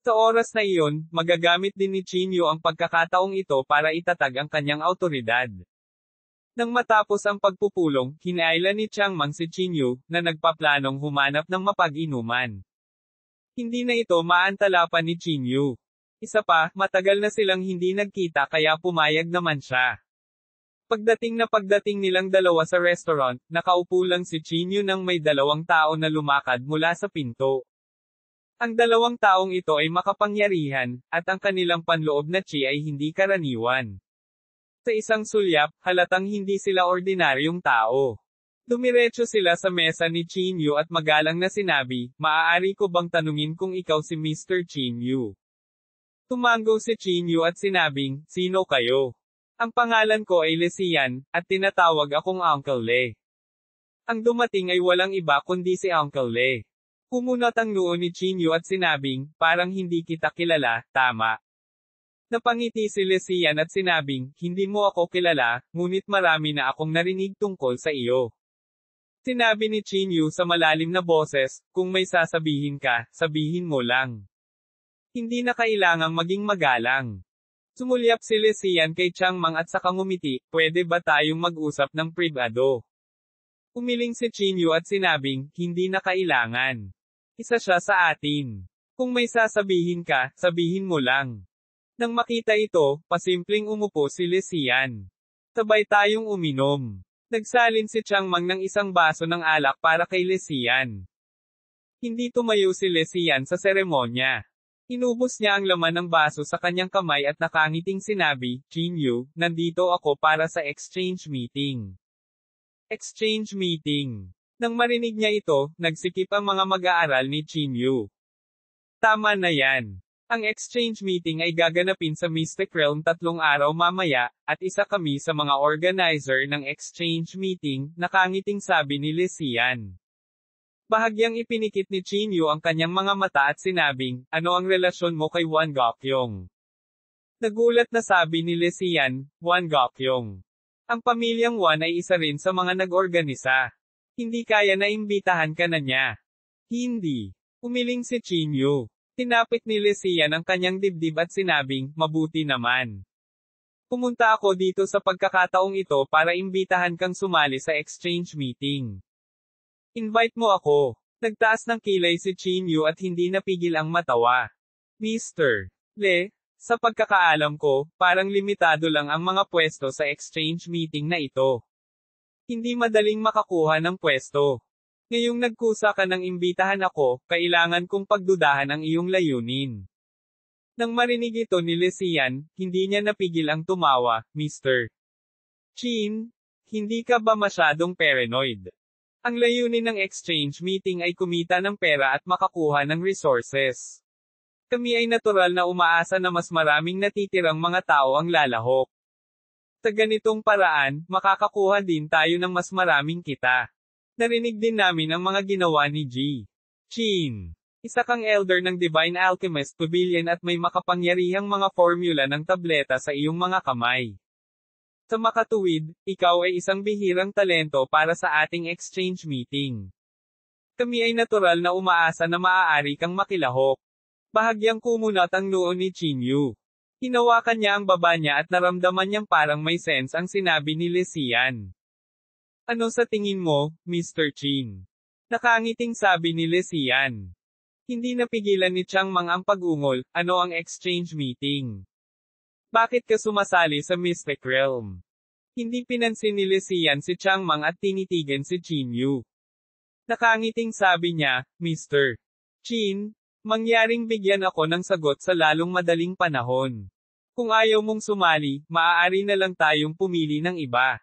Sa oras na iyon, magagamit din ni Chinyu ang pagkakataong ito para itatag ang kanyang autoridad. Nang matapos ang pagpupulong, hinailan ni Chiang Mang si Chinyu, na nagpaplanong humanap ng mapag-inuman. Hindi na ito maantala pa ni Chinyu. Isa pa, matagal na silang hindi nagkita kaya pumayag naman siya. Pagdating nilang dalawa sa restaurant, nakaupo lang si Chinyu nang may 2 tao na lumakad mula sa pinto. Ang 2 taong ito ay makapangyarihan, at ang kanilang panloob na chi ay hindi karaniwan. Sa isang sulyap, halatang hindi sila ordinaryong tao. Dumiretso sila sa mesa ni Chinyu at magalang na sinabi, maaari ko bang tanungin kung ikaw si Mr. Chinyu? Tumango si Chinyu at sinabing, sino kayo? Ang pangalan ko ay Lesian, at tinatawag akong Uncle Le. Ang dumating ay walang iba kundi si Uncle Le. Kumunat ang noo ni Chinyu at sinabing, parang hindi kita kilala, tama. Napangiti si Lesian at sinabing, hindi mo ako kilala, ngunit marami na akong narinig tungkol sa iyo. Sinabi ni Chinyu sa malalim na boses, kung may sasabihin ka, sabihin mo lang. Hindi na kailangang maging magalang. Sumulyap si Lesian kay Chiang Mang at saka ngumiti, pwede ba tayong mag-usap ng pribado? Umiling si Chinyu at sinabing, hindi na kailangan. Isa siya sa atin. Kung may sasabihin ka, sabihin mo lang. Nang makita ito, pasimpleng umupo si Lesian. Sabay tayong uminom. Nagsalin si Chiang Mang ng 1 baso ng alak para kay Lesian. Hindi tumayo si Lesian sa seremonya. Inubos niya ang laman ng baso sa kanyang kamay at nakangiting sinabi, Chinyu, nandito ako para sa exchange meeting. Exchange meeting. Nang marinig niya ito, nagsikip ang mga mag-aaral ni Chinyu. Tama na yan. Ang exchange meeting ay gaganapin sa Mystic Realm 3 araw mamaya, at isa kami sa mga organizer ng exchange meeting, nakangiting sabi ni Lesian. Bahagyang ipinikit ni Chinyu ang kanyang mga mata at sinabing, ano ang relasyon mo kay Wan Gokyong? Nagulat na sabi ni Lesian, Wan Gokyong. Ang pamilyang Wan ay isa rin sa mga nag-organisa. Hindi kaya na imbitahan ka na niya. Hindi. Umiling si Chinyu. Tinapit ni Lesian ang kanyang dibdib at sinabing, mabuti naman. Pumunta ako dito sa pagkakataong ito para imbitahan kang sumali sa exchange meeting. Invite mo ako. Nagtaas ng kilay si Chin Yu at hindi napigil ang matawa. Mr. Le, sa pagkakaalam ko, parang limitado lang ang mga pwesto sa exchange meeting na ito. Hindi madaling makakuha ng pwesto. Ngayong nagkusa ka ng imbitahan ako, kailangan kong pagdudahan ang iyong layunin. Nang marinig ito ni Lesian, hindi niya napigil ang tumawa, Mr. Chin, hindi ka ba masyadong paranoid? Ang layunin ng exchange meeting ay kumita ng pera at makakuha ng resources. Kami ay natural na umaasa na mas maraming natitirang mga tao ang lalahok. Sa ganitong paraan, makakakuha din tayo ng mas maraming kita. Narinig din namin ang mga ginawa ni G. Chin. Isa kang elder ng Divine Alchemist Pavilion at may makapangyarihang mga formula ng tableta sa iyong mga kamay. Sa makatuwid, ikaw ay isang bihirang talento para sa ating exchange meeting. Kami ay natural na umaasa na maaari kang makilahok. Bahagyang kumunat ang noo ni Chin Yu. Hinawakan niya ang baba niya at naramdaman niyang parang may sense ang sinabi ni Lesian. Ano sa tingin mo, Mr. Chin? Nakangiting sabi ni Lesian. Hindi napigilan ni Chang Mang ang pag-ungol, ano ang exchange meeting? Bakit ka sumasali sa Mystic Realm? Hindi pinansin ni Lesian si Chang Mang at tinitigan si Chin Yu. Nakangiting sabi niya, Mr. Chin, mangyaring bigyan ako ng sagot sa lalong madaling panahon. Kung ayaw mong sumali, maaari na lang tayong pumili ng iba.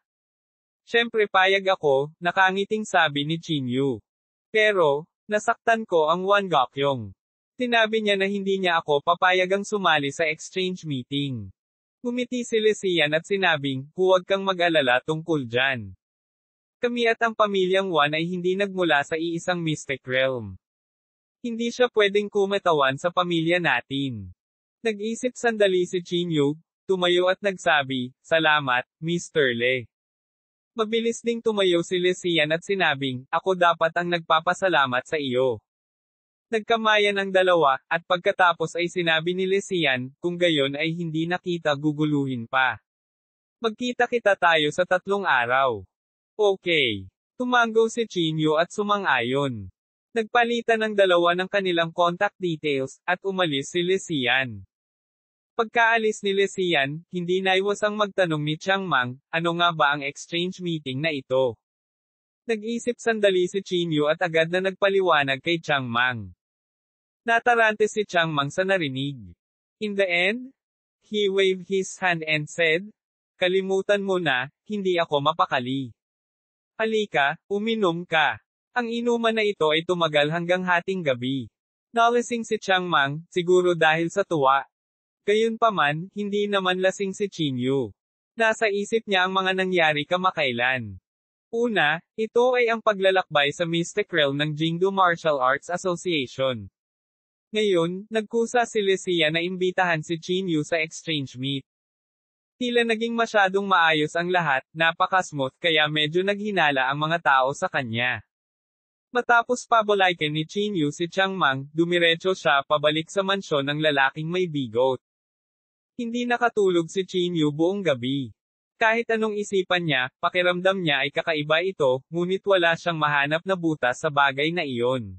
Siyempre payag ako, nakangiting sabi ni Chin Yu. Pero, nasaktan ko ang Wan Gokyong. Sinabi niya na hindi niya ako papayagang sumali sa exchange meeting. Ngumiti si Lesian at sinabing, huwag kang mag-alala tungkol dyan. Kami at ang pamilyang Wan ay hindi nagmula sa iisang Mystic Realm. Hindi siya pwedeng kumatawan sa pamilya natin. Nag-isip sandali si Chin Yu, tumayo at nagsabi, salamat, Mr. Le. Mabilis ding tumayo si Lesian at sinabing, ako dapat ang nagpapasalamat sa iyo. Nagkamayan ang dalawa, at pagkatapos ay sinabi ni Lesian, kung gayon ay hindi nakita guguluhin pa. Magkita-kita tayo sa 3 araw. Okay. Tumango si Chin Yu at sumang-ayon. Nagpalitan ng dalawa ng kanilang contact details, at umalis si Lesian. Pagkaalis ni Lesian, hindi naiwasang magtanong ni Chang Mang, ano nga ba ang exchange meeting na ito? Nag-isip sandali si Chin Yu at agad na nagpaliwanag kay Chang Mang. Natarante si Chang Mang sa narinig. In the end, he waved his hand and said, kalimutan mo na, hindi ako mapakali. Halika, uminom ka. Ang inuman na ito ay tumagal hanggang hating gabi. Nalasing si Chang Mang, siguro dahil sa tuwa. Gayunpaman, hindi naman lasing si Chin Yu. Nasa isip niya ang mga nangyari kamakailan. Una, ito ay ang paglalakbay sa Mystic Realm ng Jingdu Martial Arts Association. Ngayon, nagkusa si Lesian na imbitahan si Chin Yu sa exchange meet. Tila naging masyadong maayos ang lahat, napaka-smooth kaya medyo naghinala ang mga tao sa kanya. Matapos pabulaykin ni Chin Yu si Chang Mang, dumiretso siya pabalik sa mansyon ng lalaking may bigot. Hindi nakatulog si Chin Yu buong gabi. Kahit anong isipan niya, pakiramdam niya ay kakaiba ito, ngunit wala siyang mahanap na butas sa bagay na iyon.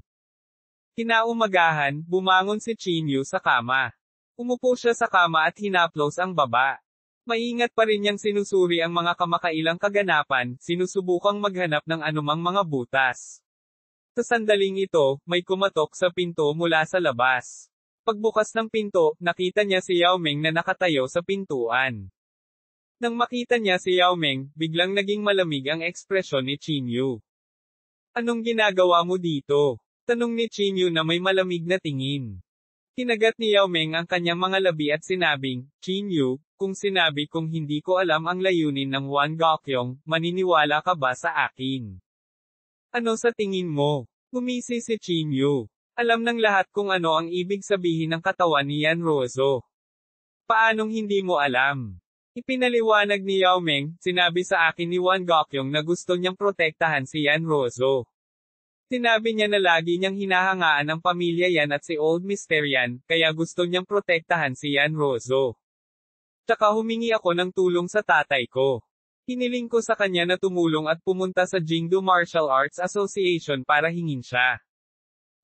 Kinaumagahan, bumangon si Chin Yu sa kama. Umupo siya sa kama at hinaplos ang baba. Maingat pa rin niyang sinusuri ang mga kamakailang kaganapan, sinusubukang maghanap ng anumang mga butas. Sa sandaling ito, may kumatok sa pinto mula sa labas. Pagbukas ng pinto, nakita niya si Yao Ming na nakatayo sa pintuan. Nang makita niya si Yao Ming, biglang naging malamig ang ekspresyon ni Chin Yu. Anong ginagawa mo dito? Tanong ni Chin Yu na may malamig na tingin. Kinagat ni Yao Ming ang kanyang mga labi at sinabing, Chin Yu, kung sinabi kong hindi ko alam ang layunin ng Wan Gokyong, maniniwala ka ba sa akin? Ano sa tingin mo? Gumisi si Chin Yu. Alam ng lahat kung ano ang ibig sabihin ng katawan ni Yan Rozo. Paanong hindi mo alam? Ipinaliwanag ni Yao Ming, sinabi sa akin ni Wan Gokyong na gusto niyang protektahan si Yan Rozo. Sinabi niya na lagi niyang hinahangaan ang pamilya Yan at si Old Mr. Yan, kaya gusto niyang protektahan si Yan Rozo. Tsaka humingi ako ng tulong sa tatay ko. Hiniling ko sa kanya na tumulong at pumunta sa Jingdu Martial Arts Association para hingin siya.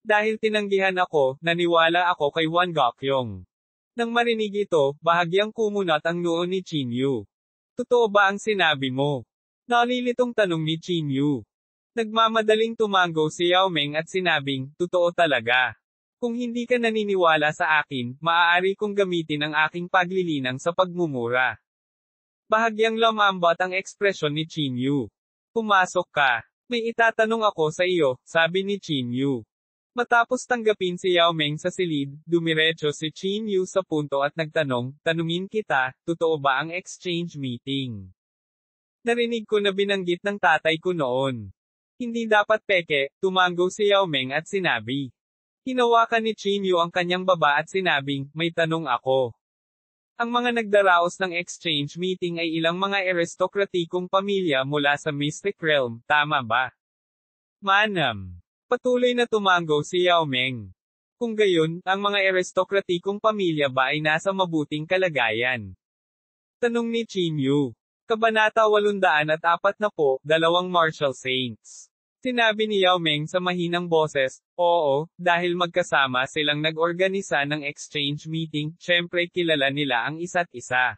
Dahil tinanggihan ako, naniwala ako kay Won Gokyong. Nang marinig ito, bahagyang kumunat ang noo ni Chinyu. Totoo ba ang sinabi mo? Nalilitong tanong ni Chinyu. Nagmamadaling tumango si Yao Meng at sinabing, totoo talaga. Kung hindi ka naniniwala sa akin, maaari kong gamitin ang aking paglilinang sa pagmumura. Bahagyang lumambat ang ekspresyon ni Chinyu. Pumasok ka. May itatanong ako sa iyo, sabi ni Chinyu. Matapos tanggapin si Yao Meng sa silid, dumiretso si Chinyu sa punto at nagtanong, tanungin kita, totoo ba ang exchange meeting? Narinig ko na binanggit ng tatay ko noon. Hindi dapat peke, tumango si Yao Meng at sinabi. Hinawakan ni Chinyu ang kanyang baba at sinabing, may tanong ako. Ang mga nagdaraos ng exchange meeting ay ilang mga aristokratikong pamilya mula sa Mystic Realm, tama ba? Manam. Patuloy na tumango si Yao Meng. Kung gayon, ang mga aristokratikong pamilya ba ay nasa mabuting kalagayan? Tanong ni Chinyu. Kabanata 840, dalawang martial saints. Sinabi ni Yao Meng sa mahinang boses, oo, dahil magkasama silang nag-organisa ng exchange meeting, syempre kilala nila ang isa't isa.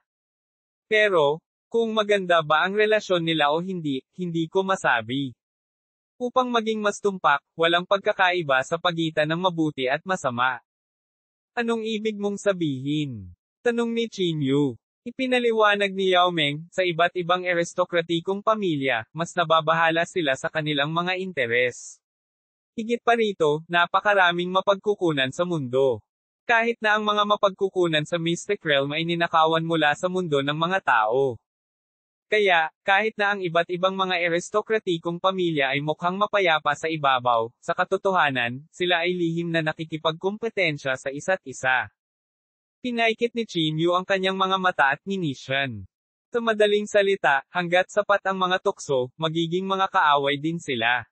Pero, kung maganda ba ang relasyon nila o hindi, hindi ko masabi. Upang maging mas tumpak, walang pagkakaiba sa pagitan ng mabuti at masama. Anong ibig mong sabihin? Tanong ni Chinyu. Ipinaliwanag ni Yao Meng, sa iba't ibang aristokratikong pamilya, mas nababahala sila sa kanilang mga interes. Higit pa rito, napakaraming mapagkukunan sa mundo. Kahit na ang mga mapagkukunan sa Mystic Realm ay ninakawan mula sa mundo ng mga tao. Kaya, kahit na ang iba't ibang mga aristokratikong pamilya ay mukhang mapayapa sa ibabaw, sa katotohanan, sila ay lihim na nakikipagkumpetensya sa isa't isa. Pinaikit ni Chinyu ang kanyang mga mata at nginisyan. Sa madaling salita, hanggat sapat ang mga tukso, magiging mga kaaway din sila.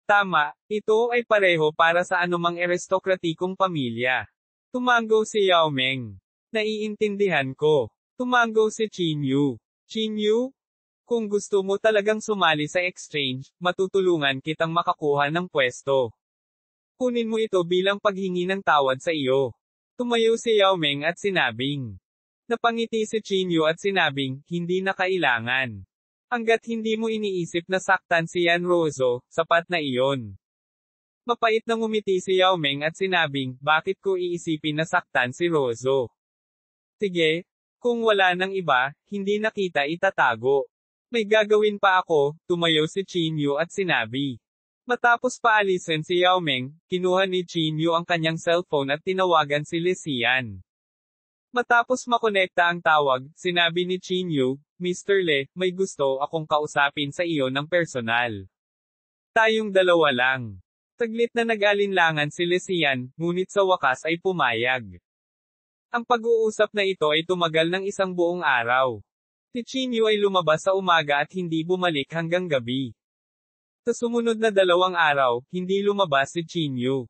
Tama, ito ay pareho para sa anumang aristokratikong pamilya. Tumango si Yao Meng. Naiintindihan ko. Tumango si Chinyu. Chinyu? Kung gusto mo talagang sumali sa exchange, matutulungan kitang makakuha ng pwesto. Kunin mo ito bilang paghingi ng tawad sa iyo. Tumayo si Yao Meng at sinabing. Napangiti si Chinyu at sinabing, hindi na kailangan. Hanggat hindi mo iniisip na saktan si Yan Rozo, sapat na iyon. Mapait na ngumiti si Yao Meng at sinabing, bakit ko iisipin na saktan si Rozo? Sige. Kung wala nang iba, hindi na kita itatago. May gagawin pa ako, tumayo si Chinyu at sinabi. Matapos paalisin si Yao Meng, kinuha ni Chinyu ang kanyang cellphone at tinawagan si Lesian. Matapos makonekta ang tawag, sinabi ni Chinyu, Mr. Le, may gusto akong kausapin sa iyo ng personal. Tayong dalawa lang. Saglit na nag-alinlangan si Lesian, ngunit sa wakas ay pumayag. Ang pag-uusap na ito ay tumagal ng isang buong araw. Si Chinyu ay lumabas sa umaga at hindi bumalik hanggang gabi. Sa sumunod na 2 araw, hindi lumabas si Chinyu.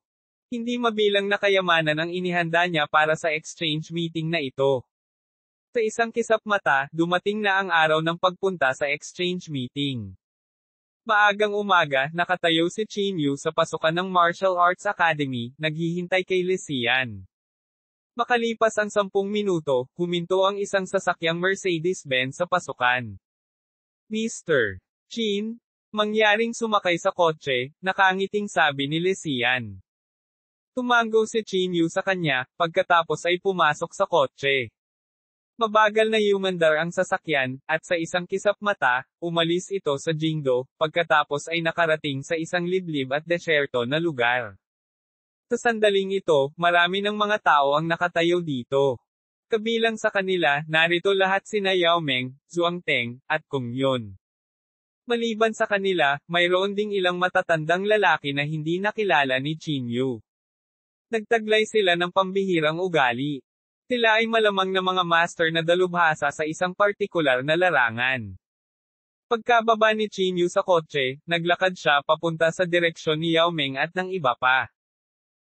Hindi mabilang na kayamanan ang inihanda niya para sa exchange meeting na ito. Sa isang kisap mata, dumating na ang araw ng pagpunta sa exchange meeting. Maagang umaga, nakatayo si Chinyu sa pasukan ng Martial Arts Academy, naghihintay kay Lesian. Makalipas ang 10 minuto, huminto ang isang sasakyang Mercedes-Benz sa pasukan. Mr. Chin, mangyaring sumakay sa kotse, nakangiting sabi ni Lesian. Tumango si Chinyu sa kanya, pagkatapos ay pumasok sa kotse. Mabagal na yumandar ang sasakyan, at sa isang kisap mata, umalis ito sa Jingdo, pagkatapos ay nakarating sa isang liblib at desyerto na lugar. Sa sandaling ito, marami ng mga tao ang nakatayo dito. Kabilang sa kanila, narito lahat sina Yao Meng, Zhuang Teng, at Kung Yun. Maliban sa kanila, mayroon ding ilang matatandang lalaki na hindi nakilala ni Chinyu. Nagtaglay sila ng pambihirang ugali. Sila ay malamang na mga master na dalubhasa sa isang partikular na larangan. Pagkababa ni Chinyu sa kotse, naglakad siya papunta sa direksyon ni Yao Meng at ng iba pa.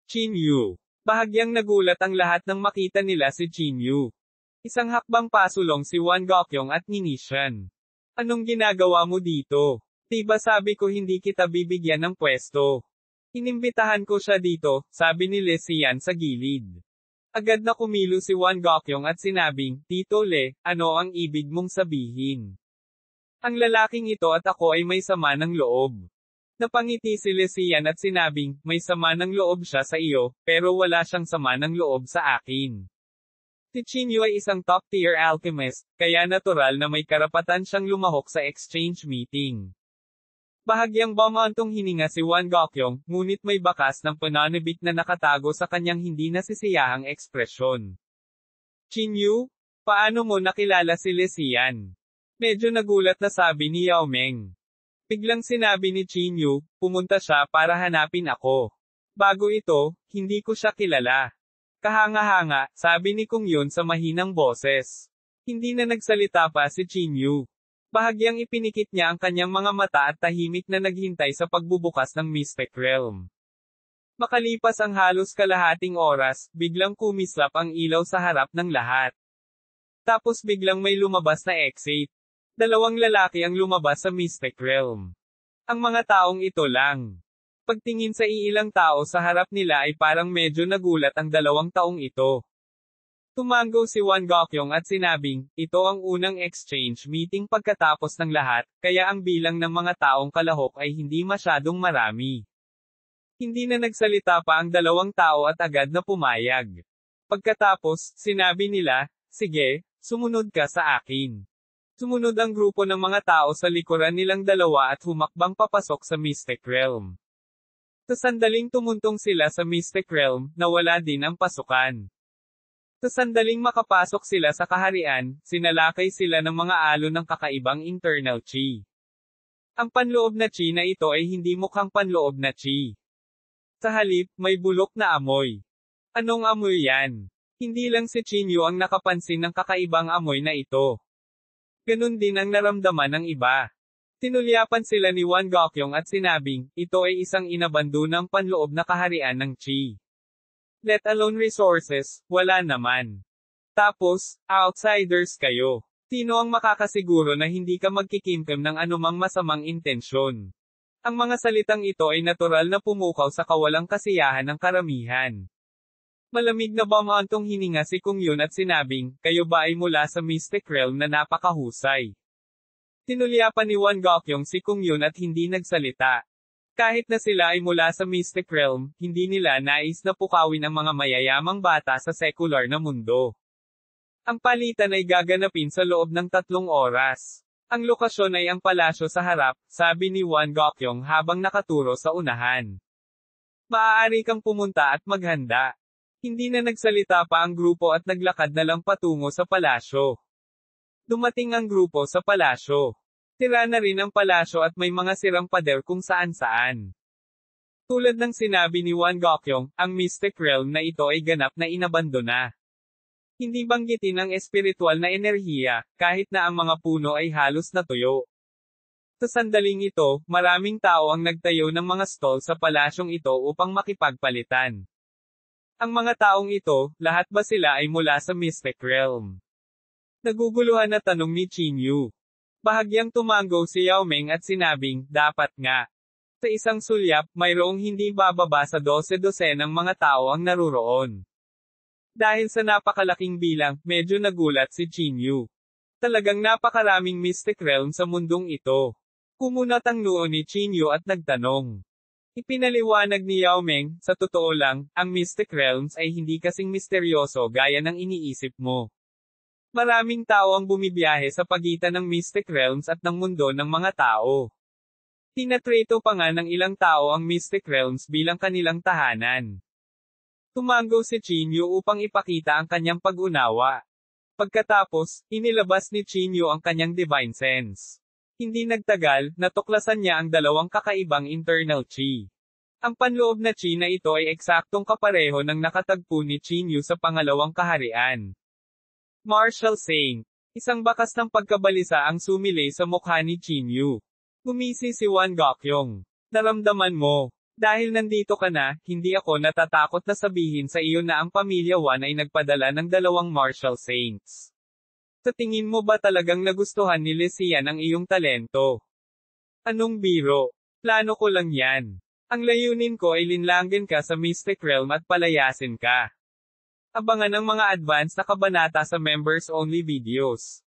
Chinyu. Bahagyang nagulat ang lahat nang makita nila si Chinyu. Isang hakbang pasulong si Won Gokyong at nginisyan. Anong ginagawa mo dito? Diba sabi ko hindi kita bibigyan ng pwesto? Inimbitahan ko siya dito, sabi ni Le Xian sa gilid. Agad na kumilo si Wan Gokyong at sinabing, Tito Le, ano ang ibig mong sabihin? Ang lalaking ito at ako ay may sama ng loob. Napangiti si Le Xian at sinabing, may sama ng loob siya sa iyo, pero wala siyang sama ng loob sa akin. Si Qin Yu ay isang top-tier alchemist, kaya natural na may karapatan siyang lumahok sa exchange meeting. Bahagyang bumantong hininga si Wan Gokyong, ngunit may bakas ng pananabik na nakatago sa kanyang hindi nasisiyahang ekspresyon. Qin Yu, paano mo nakilala si Le Xian? Medyo nagulat na sabi ni Yao Meng. Biglang sinabi ni Qin Yu, pumunta siya para hanapin ako. Bago ito, hindi ko siya kilala. Kahanga-hanga, sabi ni Kung Yun sa mahinang boses. Hindi na nagsalita pa si Qin Yu. Bahagyang ipinikit niya ang kanyang mga mata at tahimik na naghintay sa pagbubukas ng Mystic Realm. Makalipas ang halos kalahating oras, biglang kumislap ang ilaw sa harap ng lahat. Tapos biglang may lumabas na exit. Dalawang lalaki ang lumabas sa Mystic Realm. Ang mga taong ito lang. Pagtingin sa iilang tao sa harap nila ay parang medyo nagulat ang dalawang taong ito. Tumango si Wan Gokyong at sinabing, ito ang unang exchange meeting pagkatapos ng lahat, kaya ang bilang ng mga taong kalahok ay hindi masyadong marami. Hindi na nagsalita pa ang dalawang tao at agad na pumayag. Pagkatapos, sinabi nila, sige, sumunod ka sa akin. Sumunod ang grupo ng mga tao sa likuran nilang dalawa at humakbang papasok sa Mystic Realm. Sa sandaling tumuntong sila sa Mystic Realm, nawala din ang pasukan. Sa sandaling makapasok sila sa kaharian, sinalakay sila ng mga alon ng kakaibang internal chi. Ang panloob na chi na ito ay hindi mukhang panloob na chi. Sa halip, may bulok na amoy. Anong amoy yan? Hindi lang si Qin Yu ang nakapansin ng kakaibang amoy na ito. Ganun din ang naramdaman ng iba. Tinulyapan sila ni Wan Gokyong at sinabing, ito ay isang inabandonang panloob na kaharian ng chi. Let alone resources, wala naman. Tapos, outsiders kayo. Sino ang makakasiguro na hindi ka magkikimkim ng anumang masamang intensyon? Ang mga salitang ito ay natural na pumukaw sa kawalang kasiyahan ng karamihan. Malamig na bumantong hininga si Kung Yun at sinabing, kayo ba ay mula sa Mystic Realm na napakahusay? Tinulyapan ni Wan Gokyong si Kung Yun at hindi nagsalita. Kahit na sila ay mula sa Mystic Realm, hindi nila nais na pukawin ang mga mayayamang bata sa sekular na mundo. Ang palitan ay gaganapin sa loob ng 3 oras. Ang lokasyon ay ang palasyo sa harap, sabi ni Wan Gokyong habang nakaturo sa unahan. Maaari kang pumunta at maghanda. Hindi na nagsalita pa ang grupo at naglakad na lang patungo sa palasyo. Dumating ang grupo sa palasyo. Tira na rin ang palasyo at may mga sirang pader kung saan-saan. Tulad ng sinabi ni Wan Gokyong, ang Mystic Realm na ito ay ganap na inabandona. Hindi banggitin ang espiritual na enerhiya, kahit na ang mga puno ay halos natuyo. Sa sandaling ito, maraming tao ang nagtayo ng mga stall sa palasyong ito upang makipagpalitan. Ang mga taong ito, lahat ba sila ay mula sa Mystic Realm? Naguguluhan na tanong ni Qin Yu. Bahagyang tumango si Yao Meng at sinabing, dapat nga. Sa isang sulyap, mayroong hindi bababa sa 12-dosenang mga tao ang naruroon. Dahil sa napakalaking bilang, medyo nagulat si Qin Yu. Talagang napakaraming Mystic Realm sa mundong ito. Kumunat ang noo ni Qin Yu at nagtanong. Ipinaliwanag ni Yao Meng, sa totoo lang, ang Mystic Realms ay hindi kasing misteryoso gaya ng iniisip mo. Maraming tao ang bumibiyahe sa pagitan ng Mystic Realms at ng mundo ng mga tao. Tinatreto pa nga ng ilang tao ang Mystic Realms bilang kanilang tahanan. Tumango si Qin Yu upang ipakita ang kanyang pag-unawa. Pagkatapos, inilabas ni Qin Yu ang kanyang Divine Sense. Hindi nagtagal, natuklasan niya ang dalawang kakaibang internal chi. Ang panloob na chi na ito ay eksaktong kapareho ng nakatagpo ni Qin Yu sa pangalawang kaharian. Martial Saint. Isang bakas ng pagkabalisa ang sumilay sa mukha ni Qin Yu. Gumisi si Wan Gokyong. Naramdaman mo. Dahil nandito ka na, hindi ako natatakot na sabihin sa iyo na ang pamilya Wan ay nagpadala ng 2 Martial Saints. Sa tingin mo ba talagang nagustuhan ni Le Xian ang iyong talento? Anong biro? Plano ko lang yan. Ang layunin ko ay linlangin ka sa Mystic Realm at palayasin ka. Abangan ang mga advanced na kabanata sa members-only videos.